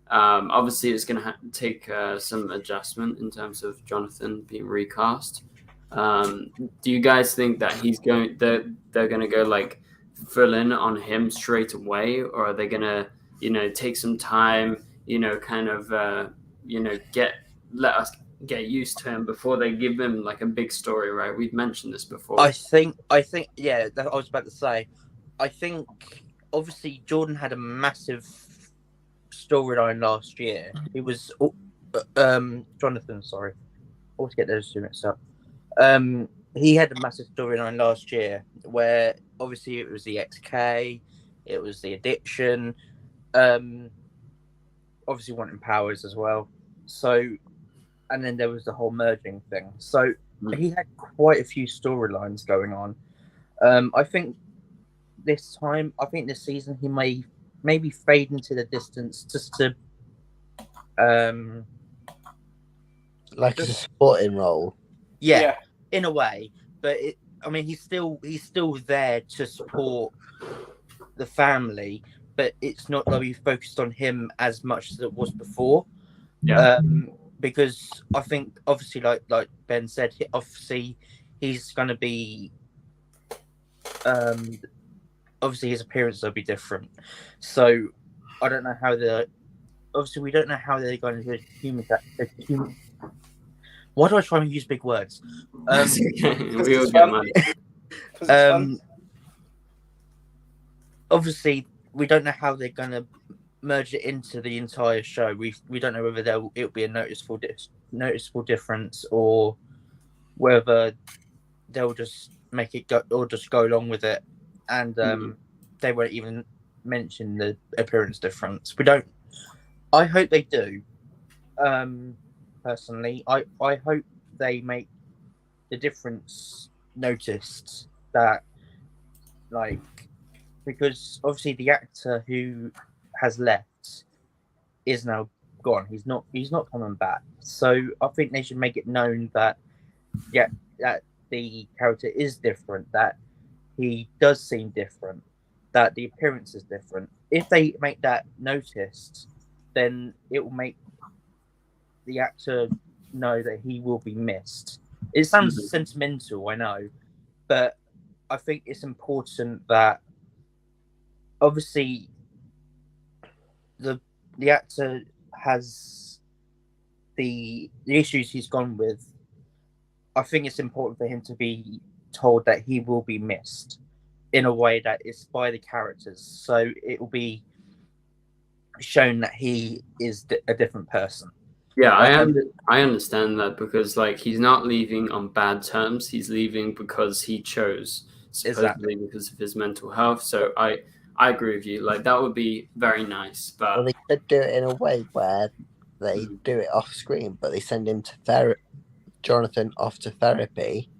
obviously it's going to take some adjustment in terms of Jonathan being recast. Do you guys think that they're going to go like full in on him straight away, or are they going to take some time, kind of let us get used to him before they give him like a big story, right? We've mentioned this before. I think yeah, I was about to say, I think obviously Jordan had a massive storyline last year. It was Jonathan, sorry, I always get those two mixed up. He had a massive storyline last year where obviously it was the XK, it was the addiction, obviously wanting powers as well. So, and then there was the whole merging thing. So he had quite a few storylines going on. I think this time, I think this season, he may maybe fade into the distance just to like a supporting role. Yeah, in a way. But he's still there to support the family, but it's not going to be focused on him as much as it was before. Yeah. Because I think, obviously, like Ben said, obviously he's going to be, obviously his appearance will be different. So I don't know how we don't know how they're going to do human. Why do I try and use big words? We all get money. Obviously, we don't know how they're going to merge it into the entire show. We don't know whether it'll be a noticeable difference, or whether they'll just make it go, or just go along with it, and they won't even mention the appearance difference. We don't. I hope they do. Personally, I hope they make the difference noticed, that, like, because obviously the actor who has left is now gone. He's not coming back. So I think they should make it known that that the character is different, that he does seem different, that the appearance is different. If they make that noticed, then it will make the actor know that he will be missed. It sounds sentimental, I know, but I think it's important that, obviously, the actor has the issues he's gone with. I think it's important for him to be told that he will be missed in a way that is by the characters, so it will be shown that he is a different person. Yeah, I understand that, because like he's not leaving on bad terms. He's leaving because he chose, supposedly because of his mental health. So I agree with you. Like, that would be very nice. But well, they could do it in a way where they do it off screen, but they send him to Jonathan off to therapy.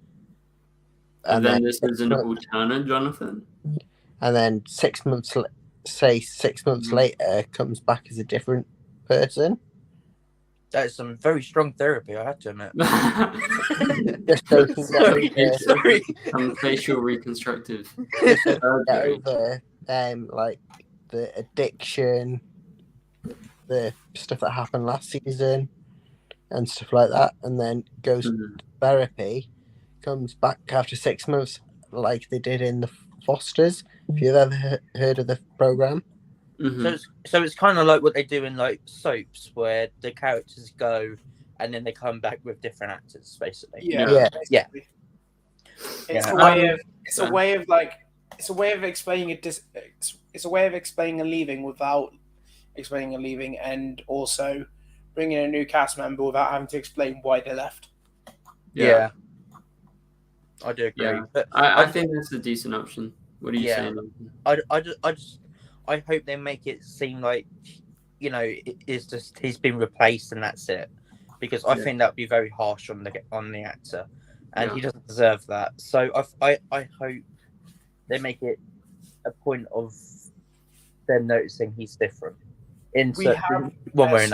And then this is an alternate Jonathan. And then 6 months, say 6 months later, comes back as a different person. That is some very strong therapy, I have to admit. Just so he can sorry. Some facial reconstructive. Get over like the addiction, the stuff that happened last season, and stuff like that, and then goes to therapy, comes back after 6 months, like they did in the Fosters. If you've ever heard of the program. So it's kind of like what they do in like soaps, where the characters go and then they come back with different actors, basically. Yeah. It's a way of explaining it's a way of explaining a leaving without explaining a leaving, and also bringing a new cast member without having to explain why they left. Yeah. I do agree. Yeah. But I think that's a decent option. What are you saying? I hope they make it seem like, it's just he's been replaced and that's it, because I think that would be very harsh on the actor, and he doesn't deserve that. So I hope they make it a point of them noticing he's different in one way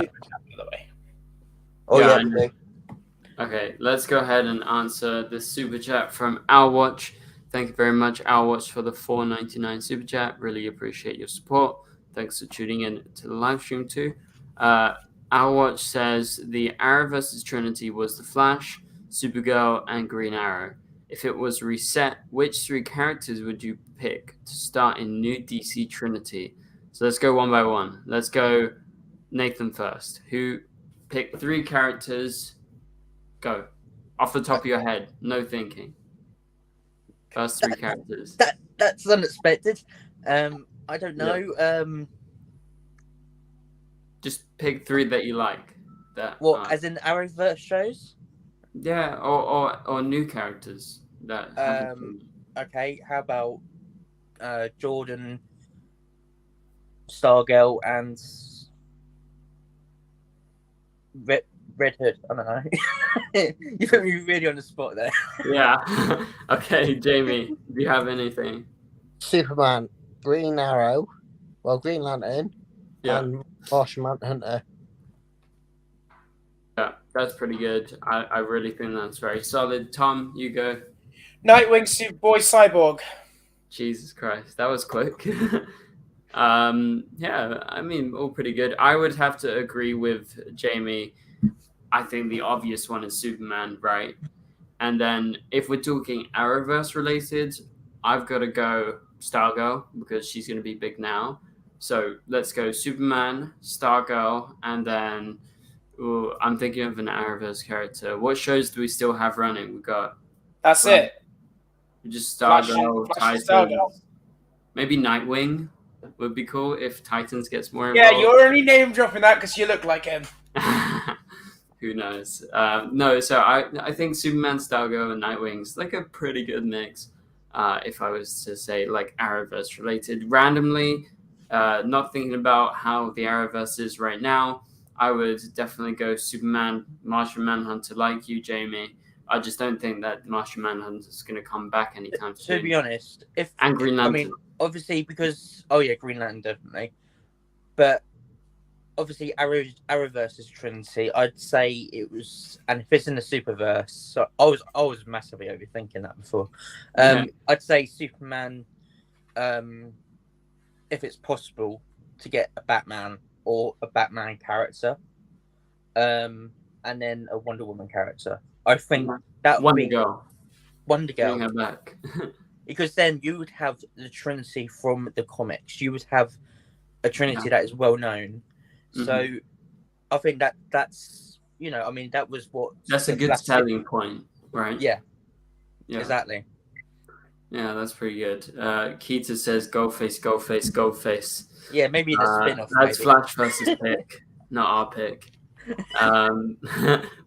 or another. Okay, let's go ahead and answer the super chat from Our Watch. Thank you very much, Our Watch, for the $4.99 super chat. Really appreciate your support. Thanks for tuning in to the live stream too. Our Watch says the Arrow versus Trinity was the Flash, Supergirl, and Green Arrow. If it was reset, which 3 characters would you pick to start in new DC Trinity? So let's go one by one. Let's go Nathan first. Who picked 3 characters? Go. Off the top of your head. No thinking. First 3 characters. That's unexpected. I don't know. Yeah. Just pick 3 that you like. As in Arrowverse shows? Yeah, or new characters that. Okay, how about Jordan, Stargirl, and Red Hood. I don't know. You put me really on the spot there. Yeah. Okay, Jamie, do you have anything? Superman, Green Arrow, Green Lantern, Yeah. and Martian Manhunter. Yeah, that's pretty good. I really think that's very solid. Tom, you go. Nightwing, Superboy, Cyborg. Jesus Christ, that was quick. Yeah, I mean, all pretty good. I would have to agree with Jamie. I think the obvious one is Superman, right? And then if we're talking Arrowverse related, I've got to go Stargirl because she's going to be big now. So let's go Superman, Stargirl, and then I'm thinking of an Arrowverse character. What shows do we still have running? We got That's it. just Flash Stargirl, and Titans, Stargirl. maybe Nightwing would be cool if Titans gets more Yeah, involved. you're only name dropping that because you look like him. Who knows? No, so I think Superman, Stargirl, and Nightwing's like a pretty good mix. If I was to say like Arrowverse related randomly, not thinking about how the Arrowverse is right now, I would definitely go Superman, Martian Manhunter, like you, Jamie. I just don't think that Martian Manhunter is going to come back anytime soon. To be honest, and Green Lantern. I mean, obviously because Green Lantern definitely, but obviously Arrowverse is Trinity. I'd say it was, and if it's in the Superverse, so I was massively overthinking that before. I'd say Superman, if it's possible to get a Batman or a Batman character, and then a Wonder Woman character. I think that would be Wonder Girl. Bring her back. Because then you would have the Trinity from the comics. You would have a Trinity that is well known. So I think that's I mean that was what that's a good selling point, right? Yeah. Exactly. Yeah, that's pretty good. Keita says go face, go face, go face. Yeah, maybe the spin-off. That's Flash versus pick, not our pick.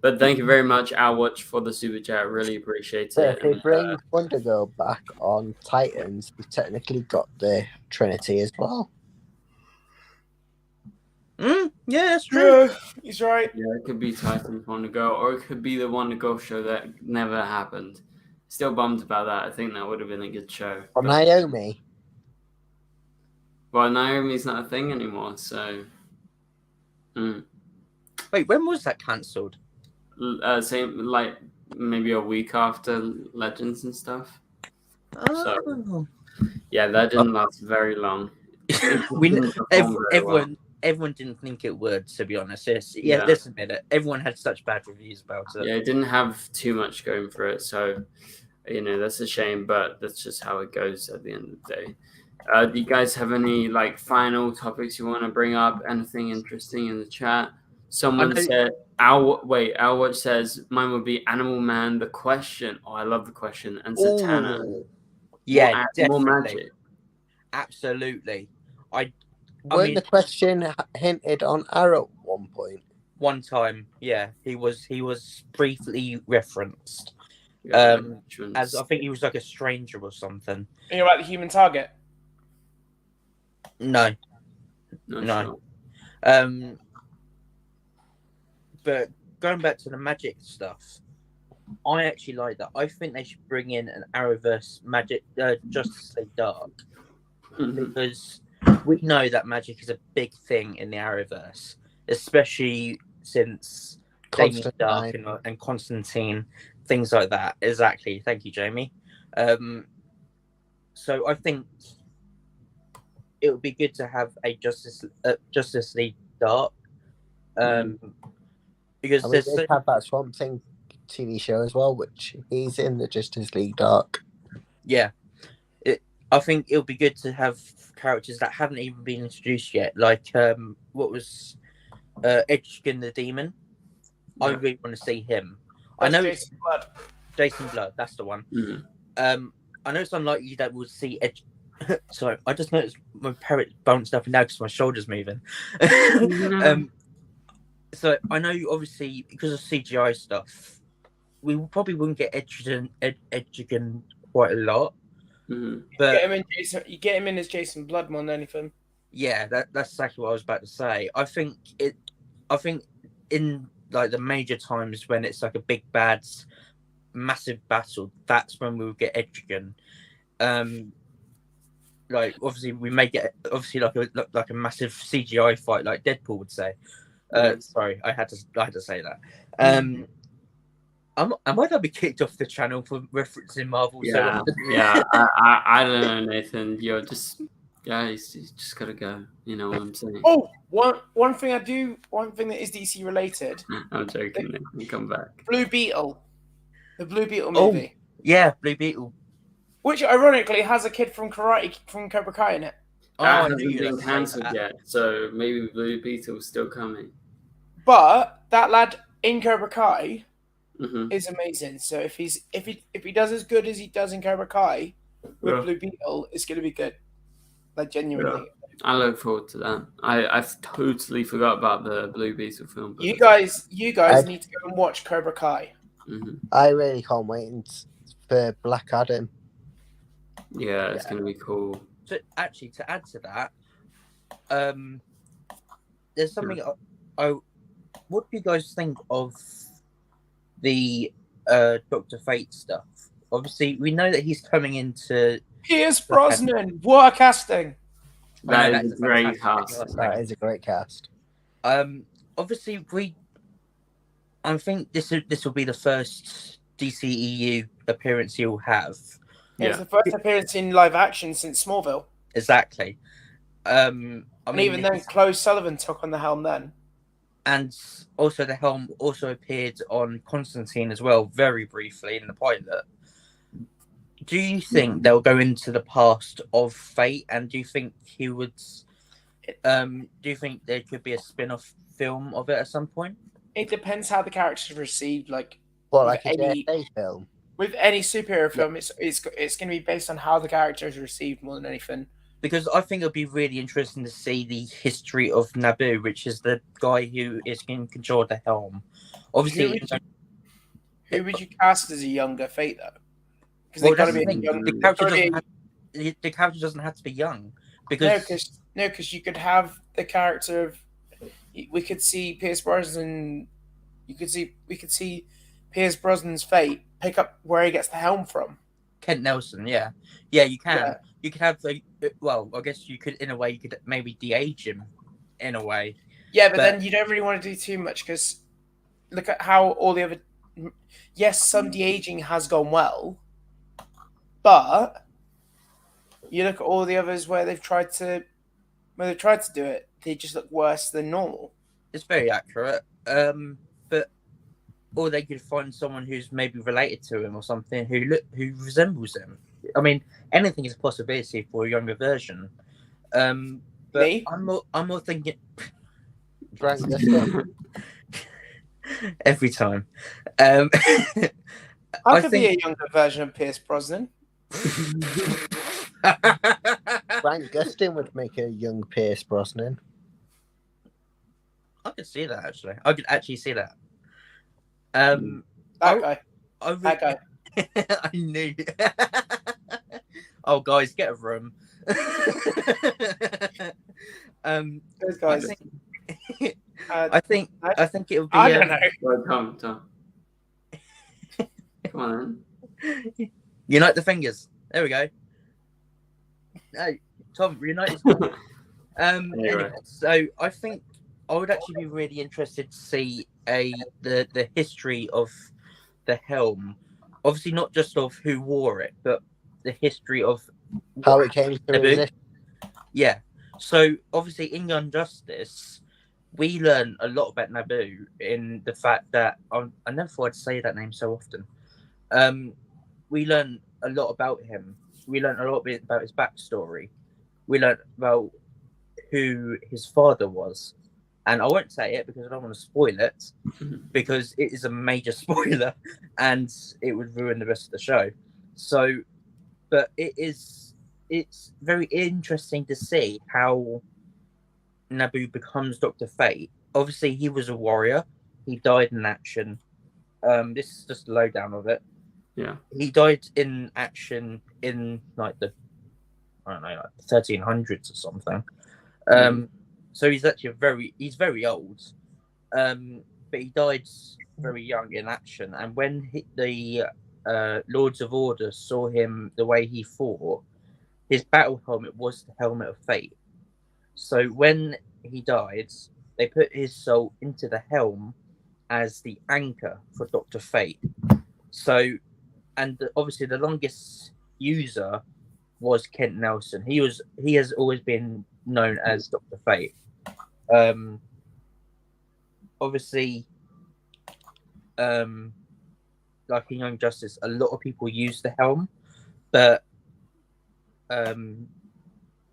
But thank you very much, Al Watch, for the super chat. Really appreciate it. If they bring Wonder Girl back on Titans, we've technically got the Trinity as well. Yeah, that's true. Yeah, he's right. Yeah, it could be Titans Wonder Girl, or it could be the Wonder Girl show that never happened. Still bummed about that. I think that would have been a good show. Or Naomi. Well, Naomi's not a thing anymore, so. Wait, when was that cancelled? Same, like maybe a week after Legends and stuff. So, yeah, Legend lasts very long. Everyone didn't think it would, to be honest. Let's admit it. Everyone had such bad reviews about it. Yeah, it didn't have too much going for it, so that's a shame. But that's just how it goes at the end of the day. Do you guys have any like final topics you want to bring up? Anything interesting in the chat? Someone said, Al Watch says mine would be Animal Man, The Question. Oh, I love The Question, and Zatanna. Yeah, more magic. Absolutely. Weren't The Question hinted on Arrow at one point? One time, yeah, he was briefly referenced. As I think he was like a stranger or something. And you're like the Human Target. No. Sure. But going back to the magic stuff, I actually like that. I think they should bring in an Arrowverse magic, Justice League Dark, because we know that magic is a big thing in the Arrowverse, especially since Damien Dark and Constantine, things like that. Exactly. Thank you, Jamie. So I think it would be good to have a Justice League Dark, because they have that Swamp Thing TV show as well, which he's in the Justice League Dark. Yeah, I think it would be good to have characters that haven't even been introduced yet, like what was Edgecombe the Demon. Yeah. I really want to see him. That's Jason Blood. Jason Blood, that's the one. I know it's unlikely that we'll see Sorry, I just noticed my parrot bounced up and down because my shoulder's moving. So I know, obviously, because of CGI stuff, we probably wouldn't get Edgecombe quite a lot. But you get him in as Jason Blood more than anything. Yeah, that's exactly what I was about to say. I think in like the major times when it's like a big bad, massive battle, that's when we'll get Edgecombe. like obviously we may get like a massive CGI fight, like Deadpool would say. Sorry, I had to say that. Am I gonna be kicked off the channel for referencing Marvel? Yeah, yeah. I don't know, Nathan. You're just guys. You just gotta go. You know what I'm saying? Oh, one thing that is DC related. I'm joking. Nathan, come back. Blue Beetle, the Blue Beetle movie. Yeah, Blue Beetle. Which ironically has a kid from Cobra Kai in it. That hasn't been cancelled yet, so maybe Blue Beetle's still coming. But that lad in Cobra Kai is amazing. So if he does as good as he does in Cobra Kai with Blue Beetle, it's going to be good. Like genuinely. Yeah. I look forward to that. I've totally forgot about the Blue Beetle film. You guys need to go and watch Cobra Kai. I really can't wait for Black Adam. Yeah, it's going to be cool. So actually, to add to that, there's something. What do you guys think of the Dr. Fate stuff? Obviously, we know that he's coming into Pierce Brosnan, war casting. That is a great cast. That is a great cast. Obviously, I think this will be the first DCEU appearance he'll have. It's the first appearance in live action since Smallville. Exactly. And even then, Chloe Sullivan took on the helm then. And also the helm also appeared on Constantine as well, very briefly in the pilot. Do you think they'll go into the past of Fate, and do you think he would? Do you think there could be a spin-off film of it at some point? It depends how the characters are received. Like a JFK film. With any superhero film, it's going to be based on how the characters are received more than anything. Because I think it'll be really interesting to see the history of Naboo, which is the guy who is in control of the helm. Obviously, who would you cast as a younger Fate though? Because the character doesn't have to be young. Because because you could have the character of. We could see Pierce Brosnan. We could see Pierce Brosnan's Fate pick up where he gets the helm from. Kent Nelson, yeah, you can. Yeah. You could have I guess you could, in a way, you could maybe de-age him, in a way. Yeah, but then you don't really want to do too much because look at how all the other. Yes, some de-aging has gone well, but you look at all the others where they've tried to do it, they just look worse than normal. It's very accurate, but or they could find someone who's maybe related to him or something who resembles him. I mean, anything is a possibility for a younger version. But Me? I'm more thinking. Every time. I could be a younger version of Pierce Brosnan. Frank Gustin would make a young Pierce Brosnan. I could see that, actually. I could actually see that. That guy. I knew. Oh, guys, get a room. Those guys. I think it would be. I don't know. Well, Tom. Come on, then. Unite the fingers. There we go. No, Tom, unite his fingers. Anyway, so I think I would actually be really interested to see the history of the helm. Obviously, not just of who wore it, but the history of how it came to exist. Yeah. So obviously, in Young Justice, we learn a lot about Naboo in the fact that I never thought I'd say that name so often. We learn a lot about him. We learn a lot about his backstory. We learn about who his father was. And I won't say it because I don't want to spoil it, because it is a major spoiler and it would ruin the rest of the show. So, but it's very interesting to see how Naboo becomes Dr. Fate. Obviously, he was a warrior. He died in action. This is just a lowdown of it. Yeah. He died in action in like the 1300s or something. So he's actually very old. But he died very young in action. And when the Lords of Order saw him the way he fought, his battle helmet was the helmet of fate. So when he died, they put his soul into the helm as the anchor for Dr. Fate. So, and obviously the longest user was Kent Nelson. He has always been known as Dr. Fate. Obviously, like in Young Justice, a lot of people use the helm, but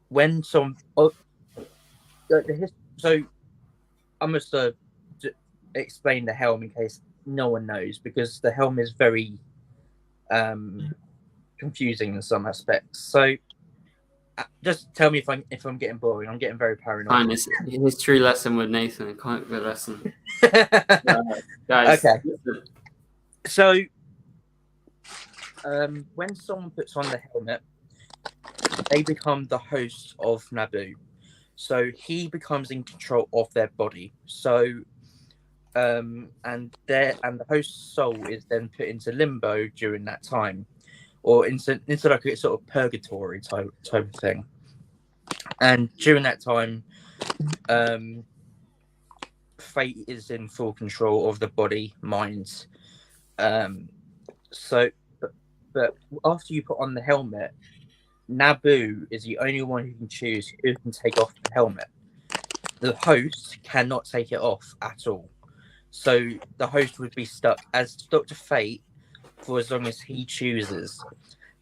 when some so I must explain the helm in case no one knows, because the helm is very confusing in some aspects. So just tell me if I'm getting boring. I'm getting very paranoid. Fine, it's a history lesson with Nathan. Quite good lesson. Guys, okay. So when someone puts on the helmet, they become the host of Naboo. So he becomes in control of their body. So and the host's soul is then put into limbo during that time, or into like a sort of purgatory type of thing. And during that time, Fate is in full control of the body, mind. So, but after you put on the helmet, Naboo is the only one who can choose who can take off the helmet. The host cannot take it off at all. So the host would be stuck as Dr. Fate for as long as he chooses.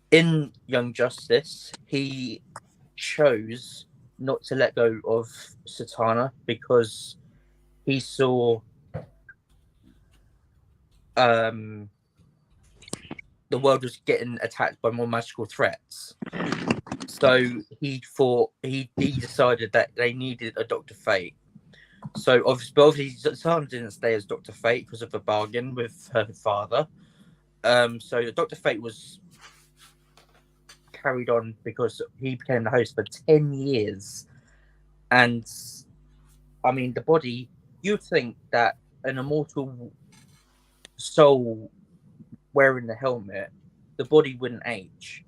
In Young Justice, he chose not to let go of Satana because he saw the world was getting attacked by more magical threats. So he decided that they needed a Dr. Fate. So obviously Satana didn't stay as Dr. Fate because of a bargain with her father. So Dr. Fate was carried on because he became the host for 10 years. And I mean, the body, you'd think that an immortal soul wearing the helmet, the body wouldn't age.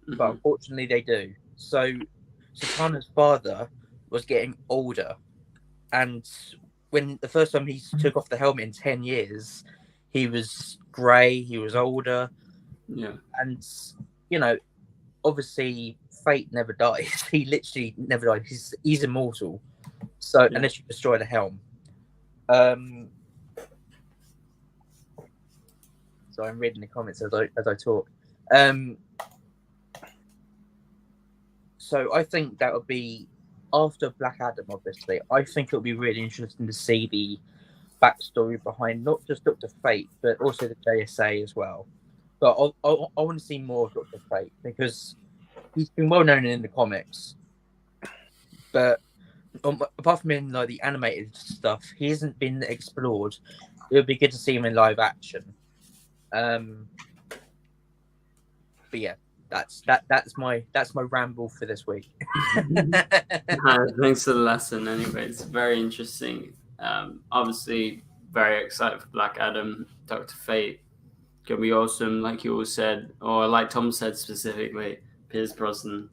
Mm-hmm. But unfortunately they do. So Satana's father was getting older. And when the first time he took off the helmet in 10 years, he was grey, he was older. Yeah. And, you know, obviously Fate never dies. He literally never died. He's immortal. So yeah. Unless you destroy the helm. So I'm reading the comments as I talk. So I think that would be after Black Adam, obviously. I think it would be really interesting to see the backstory behind not just Dr. Fate, but also the JSA as well. But I want to see more of Dr. Fate because he's been well known in the comics. But apart from in like the animated stuff, he hasn't been explored. It would be good to see him in live action. But yeah, that's my ramble for this week. Thanks for the lesson. Anyway, it's very interesting. Obviously, very excited for Black Adam. Dr. Fate gonna be awesome, like you all said, or like Tom said specifically. Pierce Brosnan,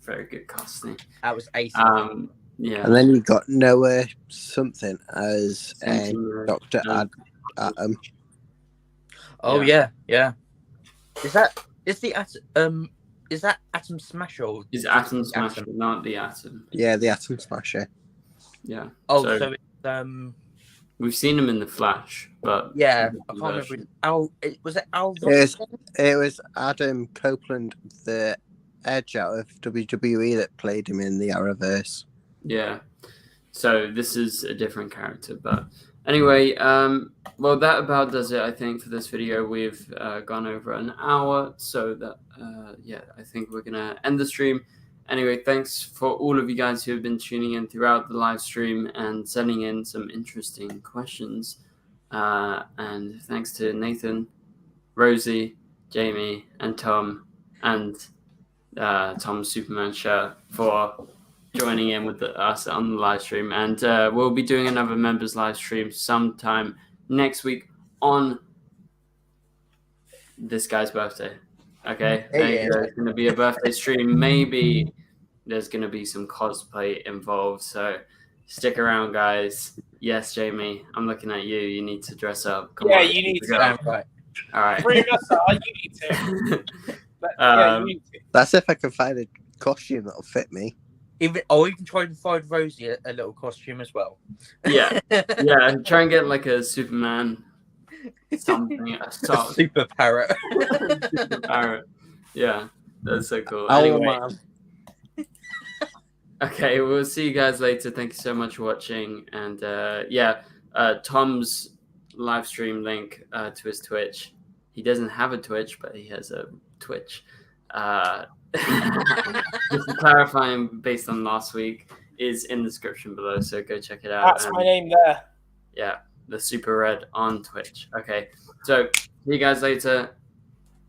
very good casting. That was ace. Yeah. And then you got Noah something as Dr. Atom. Oh yeah. Is that Atom Smasher? Is Atom Smasher, not the Atom? Yeah, the Atom Smasher. Yeah. Oh, so it's we've seen him in the Flash, but yeah, I can't remember. Was it Al? It was Adam Copeland, the Edge out of WWE, that played him in the Arrowverse. Yeah. So this is a different character, but anyway, well, that about does it, I think, for this video. We've gone over an hour, so that yeah, I think we're gonna end the stream. Anyway, thanks for all of you guys who have been tuning in throughout the live stream and sending in some interesting questions. And thanks to Nathan, Rosie, Jamie, and Tom, and Tom's Superman shirt for joining in with us on the live stream. And we'll be doing another members live stream sometime next week on this guy's birthday. Okay, there you go. It's going to be a birthday stream. Maybe there's going to be some cosplay involved. So stick around, guys. Yes, Jamie, I'm looking at you. You need to dress up. Come on, you need to. Damn right. All right. You need to. You need to. That's if I can find a costume that'll fit me. Even try and find Rosie a little costume as well. Yeah. Try and get like a Superman something, a sock. Super parrot. Super parrot. Yeah, that's so cool. Oh, Anyway. man. Okay, we'll see you guys later. Thank you so much for watching. And Tom's live stream link to his Twitch. He doesn't have a Twitch, but he has a Twitch. Just clarifying based on last week is in the description below, so go check it out. That's my name there. Yeah, the Super Red on Twitch. Okay, so see you guys later.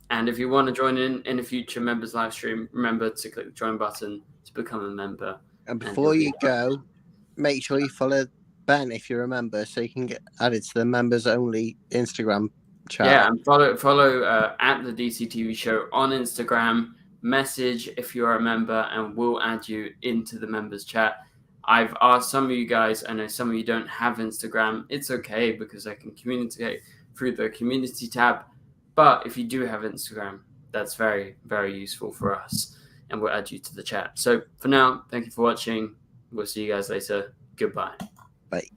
And if you want to join in a future members live stream, remember to click the join button to become a member. And before you go, make sure you follow Ben if you're a member, so you can get added to the members only Instagram chat. Yeah, and follow at the DCTV show on Instagram. Message if you're a member, and we'll add you into the members chat. I've asked some of you guys. I know some of you don't have Instagram. It's okay because I can communicate through the community tab. But if you do have Instagram, that's very, very useful for us, and we'll add you to the chat. So for now, thank you for watching. We'll see you guys later. Goodbye. Bye.